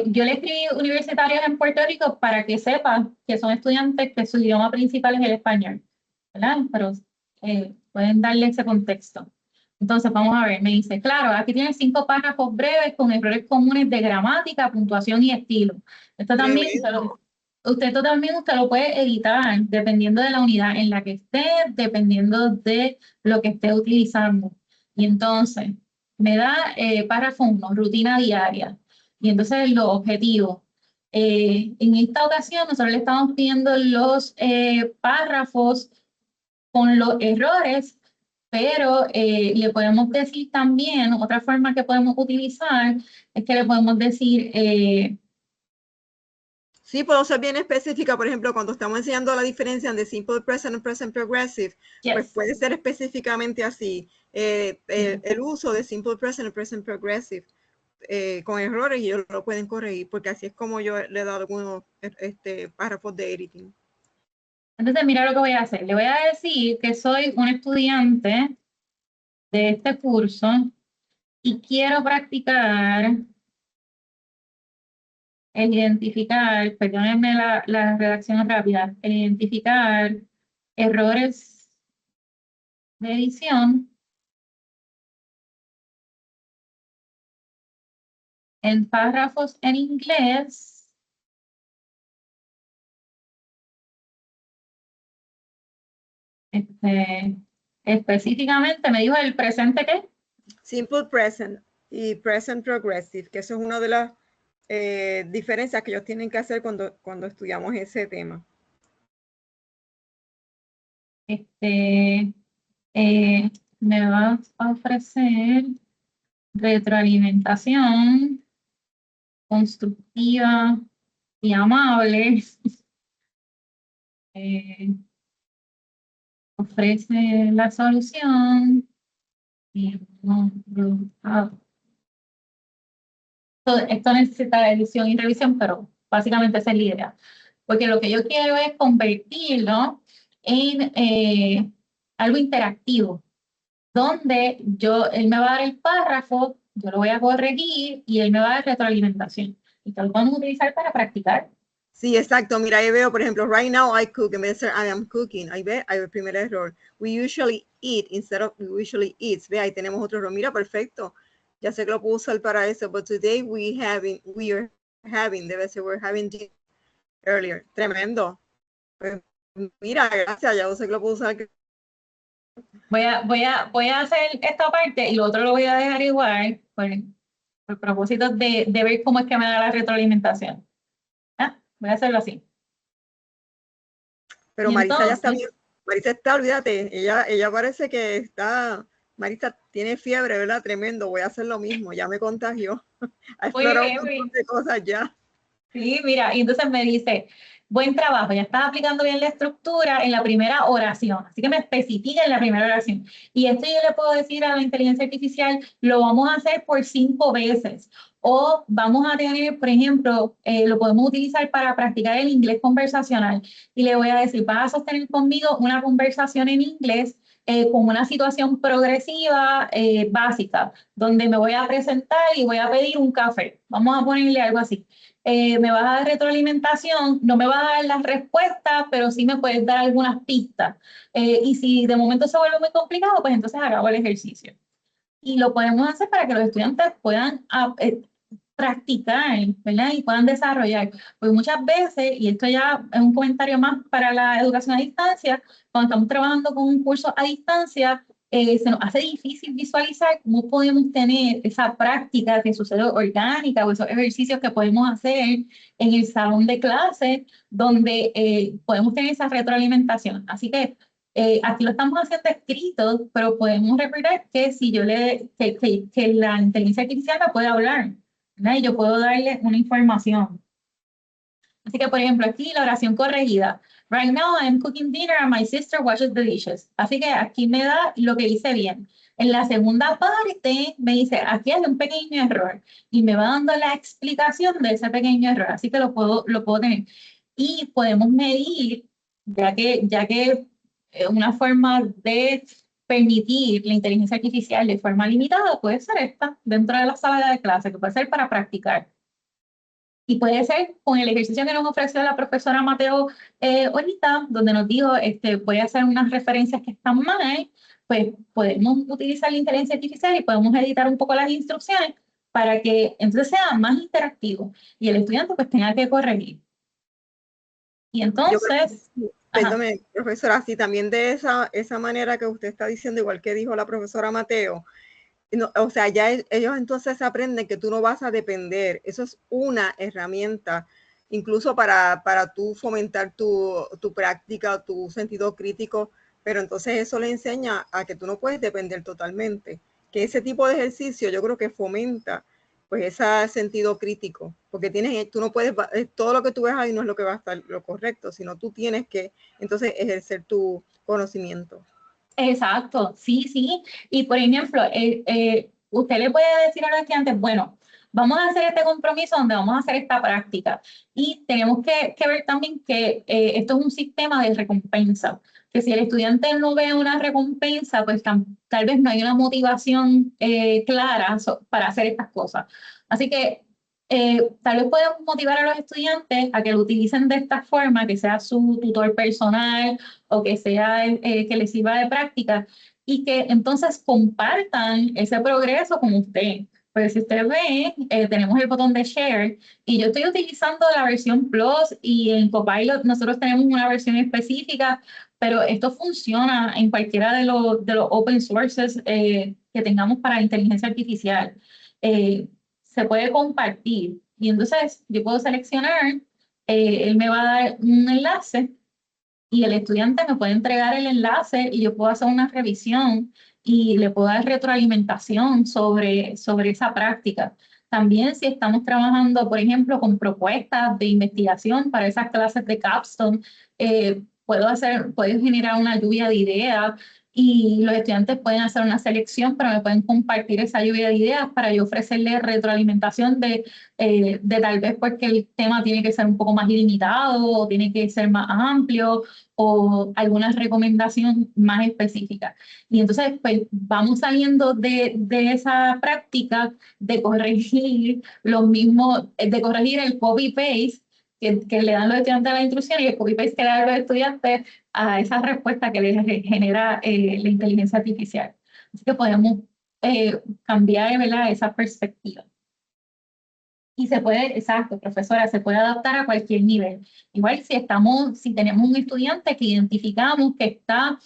Yo le escribí universitarios en Puerto Rico para que sepan que son estudiantes que su idioma principal es el español, ¿verdad? Pero pueden darle ese contexto. Entonces, vamos a ver, me dice, claro, aquí tiene 5 párrafos breves con errores comunes de gramática, puntuación y estilo. Esto también usted lo puede editar dependiendo de la unidad en la que esté, dependiendo de lo que esté utilizando. Y entonces, me da párrafo 1, rutina diaria. Y entonces los objetivos. En esta ocasión, nosotros le estamos pidiendo los párrafos con los errores, pero le podemos decir también, otra forma que podemos utilizar, es que le podemos decir... Sí, puedo ser bien específica, por ejemplo, cuando estamos enseñando la diferencia entre simple present y present progressive, pues yes. puede ser específicamente así, el uso de simple present y present progressive con errores y ellos lo pueden corregir, porque así es como yo le he dado algunos párrafos de editing. Entonces, mira lo que voy a hacer. Le voy a decir que soy un estudiante de este curso y quiero practicar el identificar, perdónenme la redacción rápida, el identificar errores de edición en párrafos en inglés específicamente me dijo el presente ¿qué? Simple present y present progressive, que eso es una de las diferencias que ellos tienen que hacer cuando estudiamos ese tema. Me va a ofrecer retroalimentación constructiva y amable. Ofrece la solución y esto necesita edición y revisión, pero básicamente esa es la idea. Porque lo que yo quiero es convertirlo en algo interactivo, donde él me va a dar el párrafo, yo lo voy a corregir y él me va a dar retroalimentación. Y lo vamos a utilizar para practicar. Sí, exacto. Mira, ahí veo, por ejemplo, right now I cook, en vez de ser I am cooking. Ahí ve, hay el primer error. We usually eat instead of we usually eats. Ve, ahí tenemos otro error. Mira, perfecto. Ya sé que lo puedo usar para eso, but today we are having, debe ser we're having earlier. Tremendo. Pues, mira, gracias, ya sé que lo puedo usar. Voy a hacer esta parte y lo otro lo voy a dejar igual, por propósito de ver cómo es que me da la retroalimentación. Voy a hacerlo así. Pero y Marisa entonces, ya está bien. Marisa está, olvídate, ella parece que está, Marisa tiene fiebre, ¿verdad? Tremendo, voy a hacer lo mismo, ya me contagió. Ha explorado un montón de cosas ya. Sí, mira, y entonces me dice, buen trabajo, ya estás aplicando bien la estructura en la primera oración, así que me especifica en la primera oración. Y esto yo le puedo decir a la inteligencia artificial, lo vamos a hacer por 5 veces. O vamos a tener, por ejemplo, lo podemos utilizar para practicar el inglés conversacional. Y le voy a decir, vas a sostener conmigo una conversación en inglés con una situación progresiva básica, donde me voy a presentar y voy a pedir un café. Vamos a ponerle algo así. Me vas a dar retroalimentación, no me vas a dar las respuestas, pero sí me puedes dar algunas pistas. Y si de momento se vuelve muy complicado, pues entonces hago el ejercicio. Y lo podemos hacer para que los estudiantes puedan practicar, ¿verdad? Y puedan desarrollar. Porque muchas veces, y esto ya es un comentario más para la educación a distancia, cuando estamos trabajando con un curso a distancia, se nos hace difícil visualizar cómo podemos tener esa práctica que sucede orgánica o esos ejercicios que podemos hacer en el salón de clase, donde podemos tener esa retroalimentación. Así que aquí lo estamos haciendo escrito, pero podemos recordar que si yo que la inteligencia artificial me puede hablar, ¿verdad? Y yo puedo darle una información. Así que, por ejemplo, aquí la oración corregida. Right now I'm cooking dinner and my sister washes the dishes. Así que aquí me da lo que hice bien. En la segunda parte me dice, aquí hay un pequeño error. Y me va dando la explicación de ese pequeño error. Así que lo puedo tener. Y podemos medir, ya que una forma de permitir la inteligencia artificial de forma limitada puede ser esta, dentro de la sala de clase, que puede ser para practicar. Y puede ser con el ejercicio que nos ofreció la profesora Mateo ahorita, donde nos dijo, voy a hacer unas referencias que están mal, pues podemos utilizar la inteligencia artificial y podemos editar un poco las instrucciones para que entonces sea más interactivo y el estudiante pues tenga que corregir. Y Yo creo entonces, perdóneme, profesora, sí, también de esa manera que usted está diciendo, igual que dijo la profesora Mateo, no, o sea, ya ellos entonces aprenden que tú no vas a depender. Eso es una herramienta, incluso para tú fomentar tu práctica, tu sentido crítico, pero entonces eso le enseña a que tú no puedes depender totalmente. Que ese tipo de ejercicio yo creo que fomenta pues ese sentido crítico, porque tú no puedes, todo lo que tú ves ahí no es lo que va a estar lo correcto, sino tú tienes que entonces ejercer tu conocimiento. exacto, sí, sí. Y por ejemplo, usted le puede decir a los estudiantes, bueno, vamos a hacer este compromiso donde vamos a hacer esta práctica. Y tenemos que ver también que esto es un sistema de recompensa, que si el estudiante no ve una recompensa, pues tal vez no hay una motivación clara para hacer estas cosas. Así que tal vez podemos motivar a los estudiantes a que lo utilicen de esta forma, que sea su tutor personal o que sea que les sirva de práctica y que entonces compartan ese progreso con usted. Porque si usted ve, tenemos el botón de share y yo estoy utilizando la versión Plus y en Copilot nosotros tenemos una versión específica, pero esto funciona en cualquiera de los open sources que tengamos para inteligencia artificial. Se puede compartir y entonces yo puedo seleccionar, él me va a dar un enlace y el estudiante me puede entregar el enlace y yo puedo hacer una revisión y le puedo dar retroalimentación sobre esa práctica. También si estamos trabajando, por ejemplo, con propuestas de investigación para esas clases de capstone, puedo generar una lluvia de ideas y los estudiantes pueden hacer una selección, pero me pueden compartir esa lluvia de ideas para yo ofrecerles retroalimentación de tal vez porque el tema tiene que ser un poco más ilimitado o tiene que ser más amplio o alguna recomendación más específica. Y entonces, pues vamos saliendo de esa práctica de corregir los mismos, de corregir el copy-paste que le dan los estudiantes a la instrucción y el copy-paste que le dan los estudiantes a esa respuesta que les genera la inteligencia artificial. Así que podemos cambiar, ¿verdad?, esa perspectiva. Y se puede, exacto, profesora, se puede adaptar a cualquier nivel. Igual si tenemos un estudiante que identificamos que está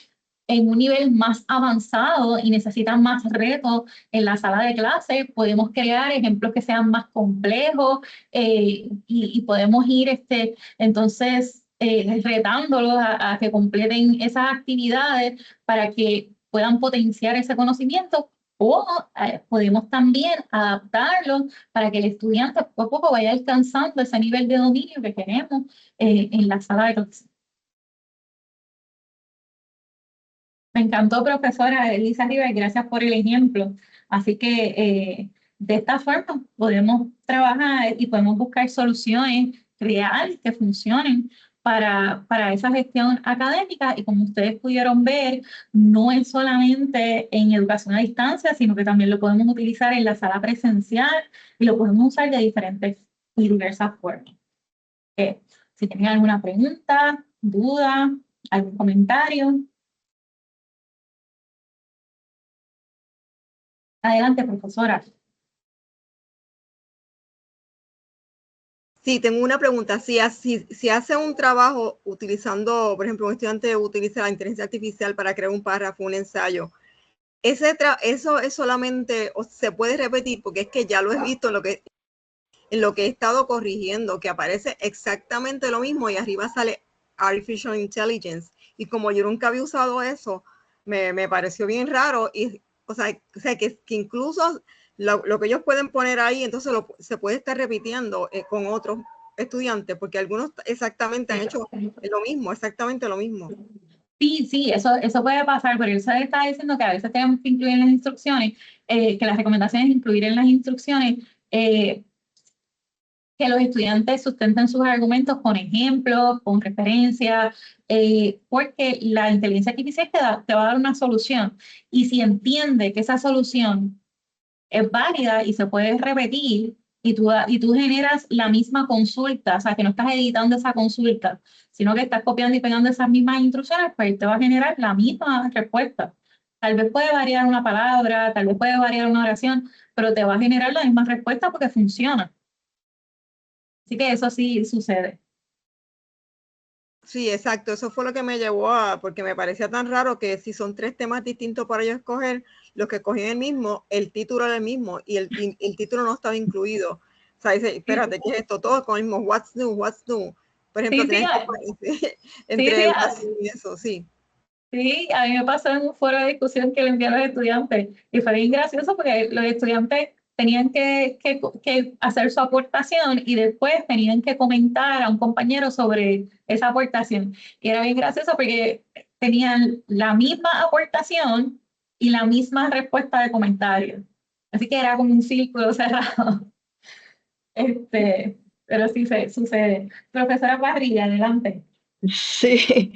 en un nivel más avanzado y necesita más retos en la sala de clase, podemos crear ejemplos que sean más complejos y podemos ir entonces retándolos a que completen esas actividades para que puedan potenciar ese conocimiento o podemos también adaptarlo para que el estudiante poco a poco vaya alcanzando ese nivel de dominio que queremos en la sala de clase. Me encantó, profesora Elisa Rivas, gracias por el ejemplo. Así que de esta forma podemos trabajar y podemos buscar soluciones reales que funcionen para esa gestión académica. Y como ustedes pudieron ver, no es solamente en educación a distancia, sino que también lo podemos utilizar en la sala presencial y lo podemos usar de diferentes y diversas formas. Si tienen alguna pregunta, duda, algún comentario. Adelante, profesora. Sí, tengo una pregunta. Si hace un trabajo utilizando, por ejemplo, un estudiante utiliza la inteligencia artificial para crear un párrafo, un ensayo, eso es solamente, o se puede repetir, porque es que ya lo he visto en lo que he estado corrigiendo, que aparece exactamente lo mismo y arriba sale Artificial Intelligence. Y como yo nunca había usado eso, me pareció bien raro. Y, o sea que incluso lo que ellos pueden poner ahí, entonces se puede estar repitiendo con otros estudiantes, porque algunos exactamente han hecho lo mismo, exactamente lo mismo. Sí, sí, eso puede pasar, pero eso está diciendo que a veces tenemos que incluir en las instrucciones, que las recomendaciones incluir en las instrucciones, que los estudiantes sustenten sus argumentos con ejemplos, con referencias, porque la inteligencia artificial te va a dar una solución. Y si entiende que esa solución es válida y se puede repetir y tú generas la misma consulta, o sea, que no estás editando esa consulta, sino que estás copiando y pegando esas mismas instrucciones, pues te va a generar la misma respuesta. Tal vez puede variar una palabra, tal vez puede variar una oración, pero te va a generar la misma respuesta porque funciona. Así que eso sí sucede. Sí, exacto. Eso fue lo que me llevó porque me parecía tan raro que si son 3 temas distintos para ellos escoger, los que cogían el mismo, el título era el mismo y el título no estaba incluido. O sea, dice, espérate, ¿qué es esto? Todos con el mismo, what's new, what's new. Por ejemplo, Sí, tienes que entre sí, educación y eso, sí. sí, a mí me pasó en un foro de discusión que le envié a los estudiantes y fue bien gracioso porque los estudiantes tenían que hacer su aportación y después tenían que comentar a un compañero sobre esa aportación. Y era bien gracioso porque tenían la misma aportación y la misma respuesta de comentario. Así que era como un círculo cerrado. Pero sí se sucede. Profesora Parrilla, adelante. Sí,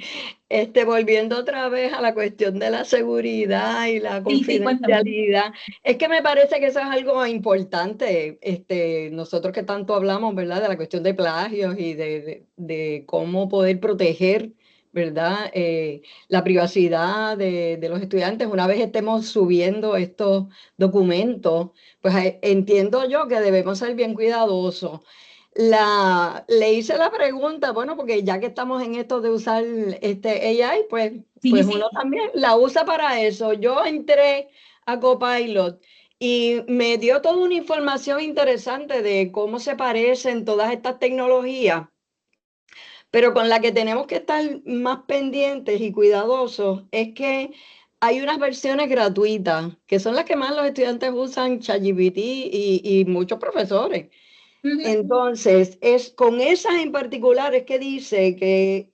volviendo otra vez a la cuestión de la seguridad y la Sí, sí, cuéntame. confidencialidad, es que me parece que eso es algo importante, nosotros que tanto hablamos, ¿verdad?, de la cuestión de plagios y de cómo poder proteger, ¿verdad?, la privacidad de los estudiantes. Una vez estemos subiendo estos documentos, pues entiendo yo que debemos ser bien cuidadosos. Le hice la pregunta, bueno, porque ya que estamos en esto de usar AI, pues, Sí, pues sí. uno también la usa para eso. Yo entré a Copilot y me dio toda una información interesante de cómo se parecen todas estas tecnologías, pero con la que tenemos que estar más pendientes y cuidadosos es que hay unas versiones gratuitas, que son las que más los estudiantes usan, ChatGPT y muchos profesores. Entonces, es con esas en particular es que dice que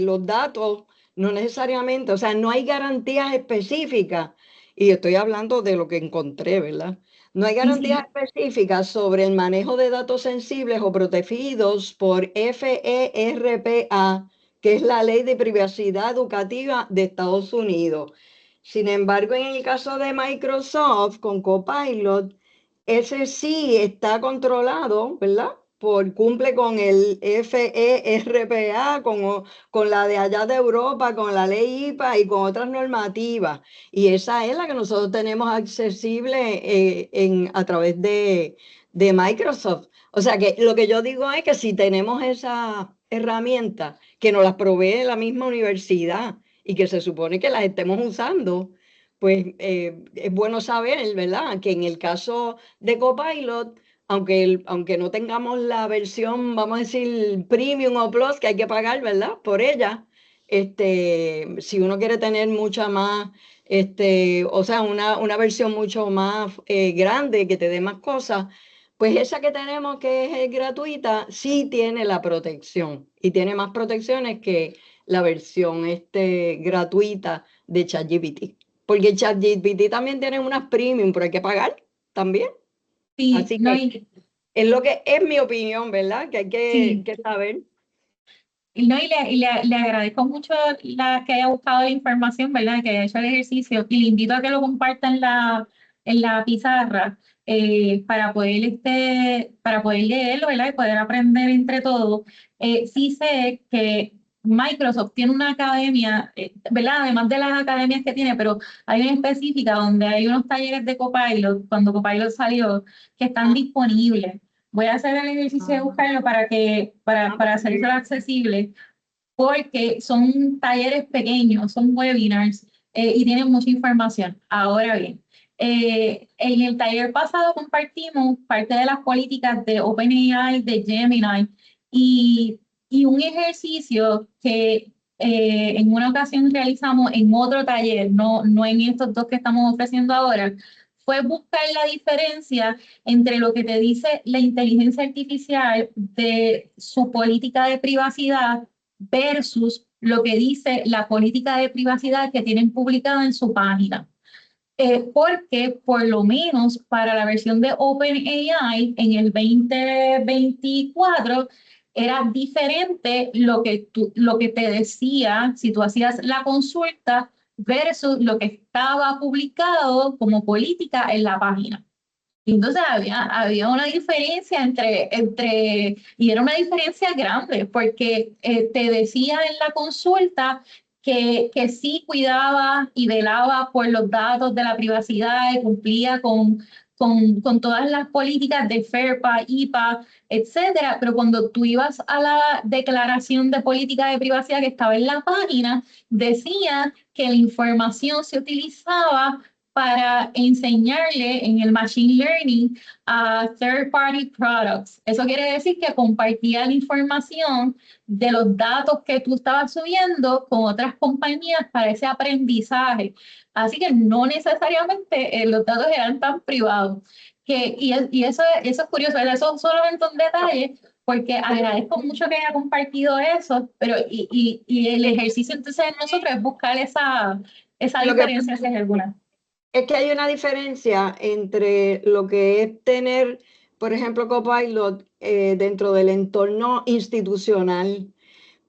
los datos no necesariamente, o sea, no hay garantías específicas, y estoy hablando de lo que encontré, ¿verdad? No hay garantías específicas sobre el manejo de datos sensibles o protegidos por FERPA, que es la Ley de Privacidad Educativa de Estados Unidos. Sin embargo, en el caso de Microsoft con Copilot, ese sí está controlado, ¿verdad? Cumple con el FERPA, con la de allá de Europa, con la ley IPA y con otras normativas. Y esa es la que nosotros tenemos accesible a través de Microsoft. O sea que lo que yo digo es que si tenemos esa herramienta que nos las provee la misma universidad y que se supone que las estemos usando, pues es bueno saber, ¿verdad?, que en el caso de Copilot, aunque no tengamos la versión, vamos a decir, premium o plus, que hay que pagar, ¿verdad?, por ella, si uno quiere tener mucha más, o sea, una versión mucho más grande, que te dé más cosas, pues esa que tenemos, que es gratuita, sí tiene la protección y tiene más protecciones que la versión gratuita de ChatGPT. Porque ChatGPT también tiene unas premium, pero hay que pagar también. Sí, Así no, que es lo que es mi opinión, ¿verdad? Que hay que saber. le agradezco mucho que haya buscado la información, ¿verdad? Que haya hecho el ejercicio y le invito a que lo comparta en la pizarra para poder leerlo, ¿verdad? Y poder aprender entre todos. Sí sé que Microsoft tiene una academia, ¿verdad? Además de las academias que tiene, pero hay una específica donde hay unos talleres de Copilot, cuando Copilot salió, que están disponibles. Voy a hacer el ejercicio de buscarlo para hacérselo accesible, porque son talleres pequeños, son webinars y tienen mucha información. Ahora bien, en el taller pasado compartimos parte de las políticas de OpenAI, de Gemini y un ejercicio que en una ocasión realizamos en otro taller, no en estos dos que estamos ofreciendo ahora, fue buscar la diferencia entre lo que te dice la inteligencia artificial de su política de privacidad versus lo que dice la política de privacidad que tienen publicada en su página. Porque por lo menos para la versión de OpenAI en el 2024 era diferente lo que te decía si tú hacías la consulta versus lo que estaba publicado como política en la página. Y entonces había una diferencia y era una diferencia grande, porque te decía en la consulta que sí cuidaba y velaba por los datos de la privacidad y cumplía con todas las políticas de FERPA, IPA, etcétera, pero cuando tú ibas a la declaración de política de privacidad que estaba en la página, decía que la información se utilizaba para enseñarle en el machine learning a third party products. Eso quiere decir que compartía la información de los datos que tú estabas subiendo con otras compañías para ese aprendizaje. Así que no necesariamente los datos eran tan privados. Y eso es curioso, ¿verdad? Eso solamente un detalle, porque agradezco mucho que haya compartido eso, pero y el ejercicio entonces de nosotros es buscar esa diferencia, si hay alguna. Es que hay una diferencia entre lo que es tener, por ejemplo, Copilot dentro del entorno institucional,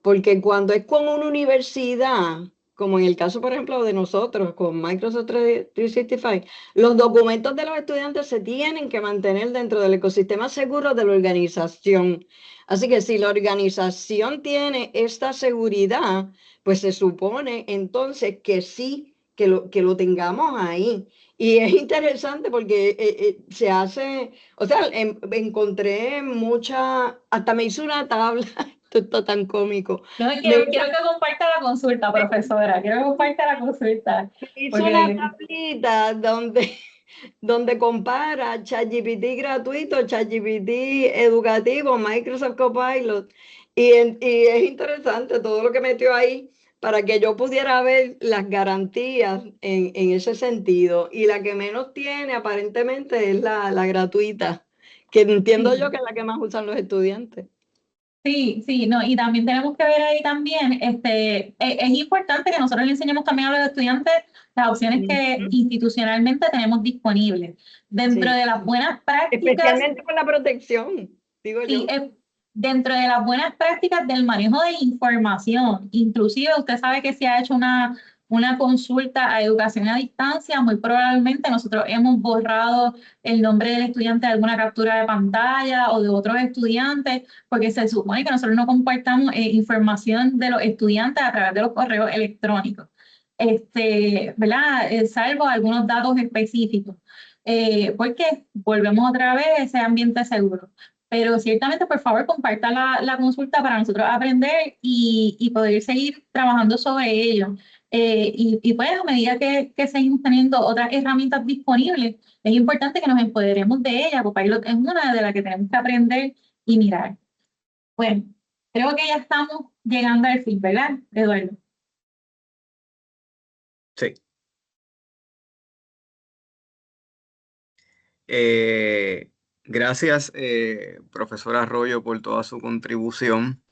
porque cuando es con una universidad, como en el caso, por ejemplo, de nosotros con Microsoft 365, los documentos de los estudiantes se tienen que mantener dentro del ecosistema seguro de la organización. Así que si la organización tiene esta seguridad, pues se supone entonces que sí, que lo tengamos ahí. Y es interesante porque se hace, o sea, encontré hasta me hizo una tabla. Esto está tan cómico. No, quiero que comparta la consulta, profesora. Quiero que comparta la consulta. Hizo una tablita donde compara ChatGPT gratuito, ChatGPT educativo, Microsoft Copilot. Y es interesante todo lo que metió ahí para que yo pudiera ver las garantías en ese sentido. Y la que menos tiene aparentemente es la gratuita, que entiendo yo que es la que más usan los estudiantes. Sí, no, y también tenemos que ver ahí también, es importante que nosotros le enseñemos también a los estudiantes las opciones que institucionalmente tenemos disponibles. Dentro de las buenas prácticas. Especialmente con la protección, digo yo. Dentro de las buenas prácticas del manejo de información, inclusive usted sabe que se ha hecho una consulta a educación a distancia, muy probablemente nosotros hemos borrado el nombre del estudiante de alguna captura de pantalla o de otros estudiantes, porque se supone que nosotros no compartamos información de los estudiantes a través de los correos electrónicos, ¿verdad? Salvo algunos datos específicos, porque volvemos otra vez a ese ambiente seguro. Pero ciertamente, por favor, comparta la consulta para nosotros aprender y poder seguir trabajando sobre ello. Y pues a medida que seguimos teniendo otras herramientas disponibles, es importante que nos empoderemos de ellas, porque es una de las que tenemos que aprender y mirar. Bueno, creo que ya estamos llegando al fin, ¿verdad, Eduardo? Sí. Gracias, profesora Arroyo, por toda su contribución.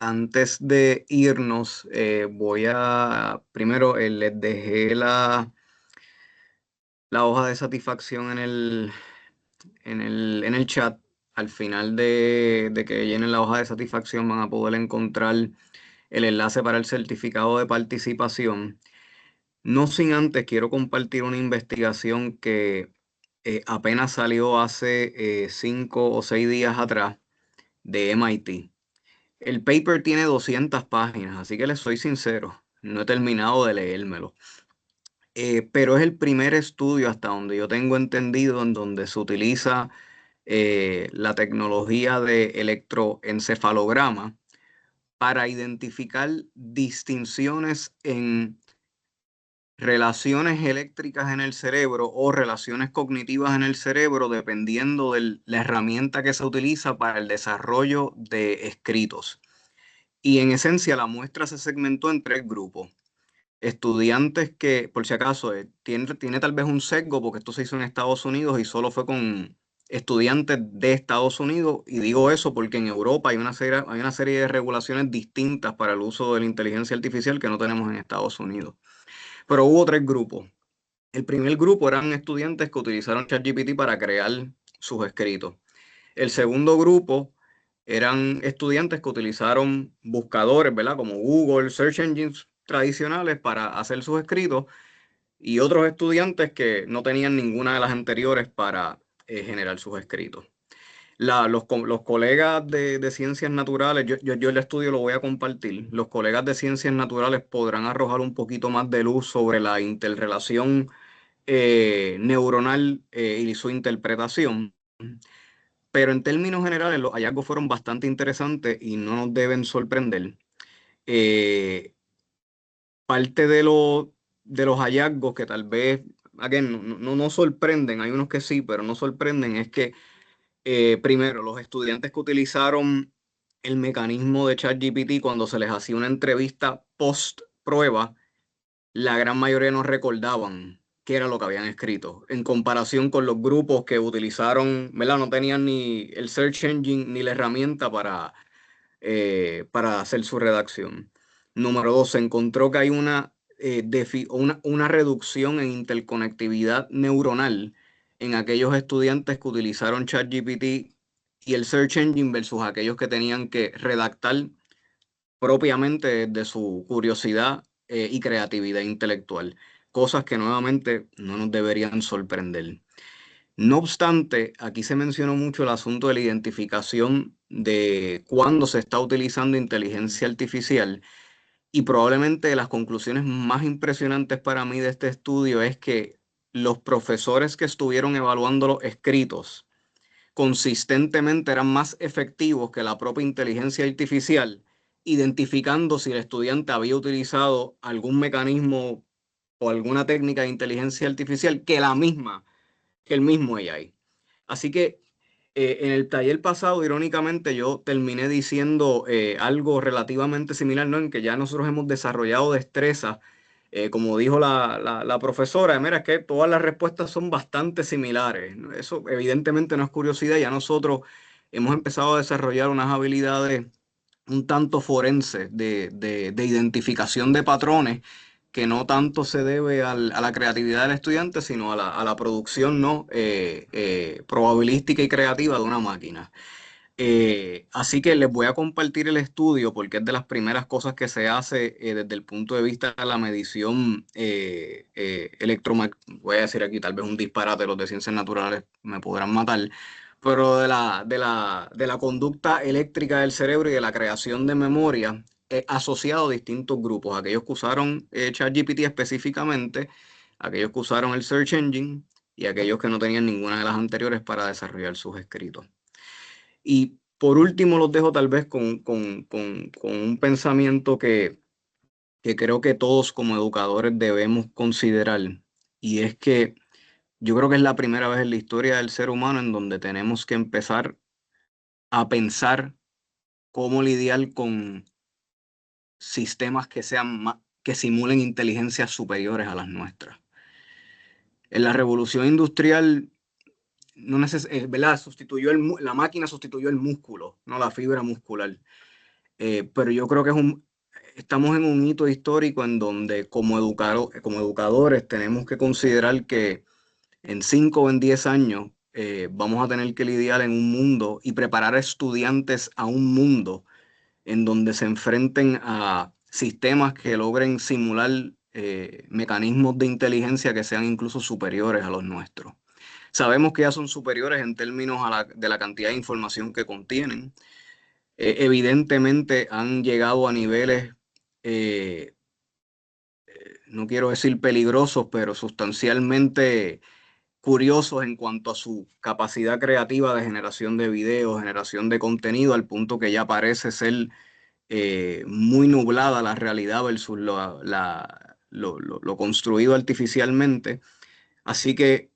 Antes de irnos, primero les dejé la hoja de satisfacción en el chat. Al final de que llenen la hoja de satisfacción van a poder encontrar el enlace para el certificado de participación. No sin antes quiero compartir una investigación que apenas salió hace 5 o 6 días atrás de MIT. El paper tiene 200 páginas, así que les soy sincero, no he terminado de leérmelo. Pero es el primer estudio hasta donde yo tengo entendido en donde se utiliza la tecnología de electroencefalograma para identificar distinciones en relaciones eléctricas en el cerebro o relaciones cognitivas en el cerebro dependiendo de la herramienta que se utiliza para el desarrollo de escritos. Y en esencia la muestra se segmentó en 3 grupos. Estudiantes que, por si acaso, tiene tal vez un sesgo porque esto se hizo en Estados Unidos y solo fue con estudiantes de Estados Unidos, y digo eso porque en Europa hay una serie de regulaciones distintas para el uso de la inteligencia artificial que no tenemos en Estados Unidos. Pero hubo 3 grupos. El primer grupo eran estudiantes que utilizaron ChatGPT para crear sus escritos. El segundo grupo eran estudiantes que utilizaron buscadores, ¿verdad? Como Google, Search Engines tradicionales para hacer sus escritos, y otros estudiantes que no tenían ninguna de las anteriores para generar sus escritos. Los colegas de ciencias naturales, yo el estudio lo voy a compartir, los colegas de ciencias naturales podrán arrojar un poquito más de luz sobre la interrelación neuronal y su interpretación. Pero en términos generales, los hallazgos fueron bastante interesantes y no nos deben sorprender. Parte de los hallazgos que tal vez, again, no sorprenden, hay unos que sí, pero no sorprenden, es que primero, los estudiantes que utilizaron el mecanismo de ChatGPT cuando se les hacía una entrevista post prueba, la gran mayoría no recordaban qué era lo que habían escrito, en comparación con los grupos que utilizaron, ¿verdad? No tenían ni el search engine ni la herramienta para hacer su redacción. Número 2, se encontró que hay una reducción en interconectividad neuronal en aquellos estudiantes que utilizaron ChatGPT y el Search Engine versus aquellos que tenían que redactar propiamente de su curiosidad y creatividad intelectual, cosas que nuevamente no nos deberían sorprender. No obstante, aquí se mencionó mucho el asunto de la identificación de cuándo se está utilizando inteligencia artificial y probablemente las conclusiones más impresionantes para mí de este estudio es que los profesores que estuvieron evaluando los escritos consistentemente eran más efectivos que la propia inteligencia artificial, identificando si el estudiante había utilizado algún mecanismo o alguna técnica de inteligencia artificial que el mismo AI. Así que en el taller pasado, irónicamente, yo terminé diciendo algo relativamente similar, ¿no? En que ya nosotros hemos desarrollado destrezas, como dijo la profesora, mira, es que todas las respuestas son bastante similares, ¿no? Eso evidentemente no es curiosidad, ya nosotros hemos empezado a desarrollar unas habilidades un tanto forenses de identificación de patrones que no tanto se debe a la creatividad del estudiante, sino a la producción ¿no? Probabilística y creativa de una máquina. Así que les voy a compartir el estudio porque es de las primeras cosas que se hace desde el punto de vista de la medición electromagnética. Voy a decir aquí tal vez un disparate, los de ciencias naturales me podrán matar, pero de la conducta eléctrica del cerebro y de la creación de memoria asociado a distintos grupos, aquellos que usaron ChatGPT específicamente, aquellos que usaron el Search Engine y aquellos que no tenían ninguna de las anteriores para desarrollar sus escritos. Y por último los dejo tal vez con un pensamiento que creo que todos como educadores debemos considerar, y es que yo creo que es la primera vez en la historia del ser humano en donde tenemos que empezar a pensar cómo lidiar con sistemas que simulen inteligencias superiores a las nuestras. En la revolución industrial, ¿verdad? La máquina sustituyó el músculo, no la fibra muscular. Pero yo creo que estamos en un hito histórico en donde como educadores tenemos que considerar que en 5 o en 10 años vamos a tener que lidiar en un mundo y preparar a estudiantes a un mundo en donde se enfrenten a sistemas que logren simular mecanismos de inteligencia que sean incluso superiores a los nuestros. Sabemos que ya son superiores en términos de la cantidad de información que contienen. Evidentemente han llegado a niveles, no quiero decir peligrosos, pero sustancialmente curiosos en cuanto a su capacidad creativa de generación de videos, generación de contenido, al punto que ya parece ser muy nublada la realidad versus lo construido artificialmente. Así que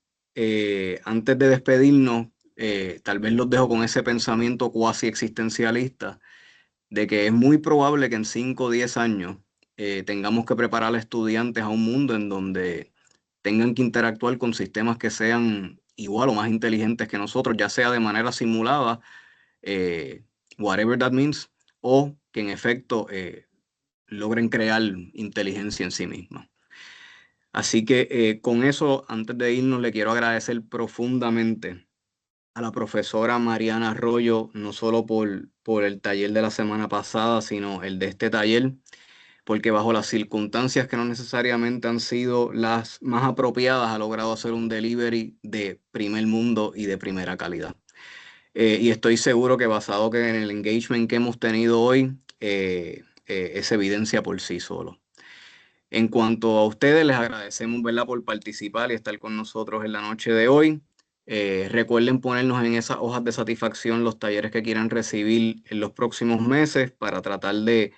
antes de despedirnos, tal vez los dejo con ese pensamiento cuasi existencialista de que es muy probable que en 5 o 10 años tengamos que preparar a estudiantes a un mundo en donde tengan que interactuar con sistemas que sean igual o más inteligentes que nosotros, ya sea de manera simulada, whatever that means, o que en efecto logren crear inteligencia en sí misma. Así que con eso, antes de irnos, le quiero agradecer profundamente a la profesora Mariana Arroyo, no solo por el taller de la semana pasada, sino el de este taller, porque bajo las circunstancias que no necesariamente han sido las más apropiadas, ha logrado hacer un delivery de primer mundo y de primera calidad. Y estoy seguro que basado en el engagement que hemos tenido hoy, es evidencia por sí solo. En cuanto a ustedes, les agradecemos, ¿verdad?, por participar y estar con nosotros en la noche de hoy. Recuerden ponernos en esas hojas de satisfacción los talleres que quieran recibir en los próximos meses para tratar de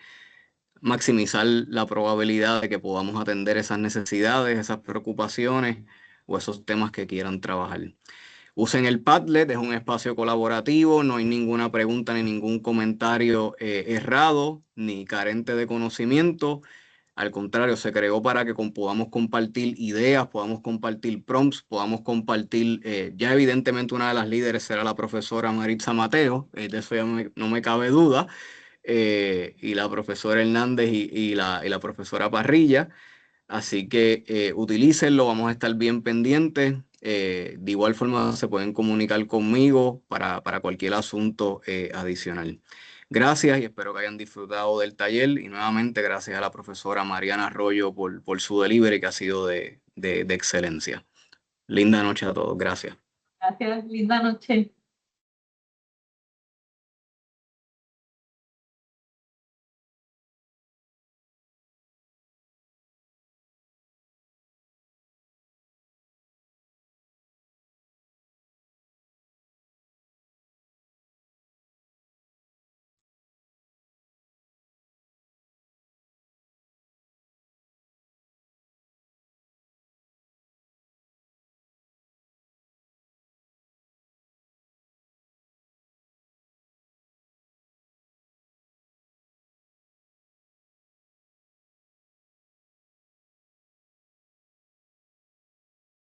maximizar la probabilidad de que podamos atender esas necesidades, esas preocupaciones o esos temas que quieran trabajar. Usen el Padlet, es un espacio colaborativo, no hay ninguna pregunta ni ningún comentario errado ni carente de conocimiento. Al contrario, se creó para que podamos compartir ideas, podamos compartir prompts, podamos compartir, ya evidentemente una de las líderes será la profesora Maritza Mateo, de eso ya no me cabe duda, y la profesora Hernández y la profesora Parrilla. Así que utilícenlo, vamos a estar bien pendientes. De igual forma se pueden comunicar conmigo para cualquier asunto adicional. Gracias y espero que hayan disfrutado del taller y nuevamente gracias a la profesora Mariana Arroyo por su delivery que ha sido de excelencia. Linda noche a todos. Gracias. Gracias, linda noche.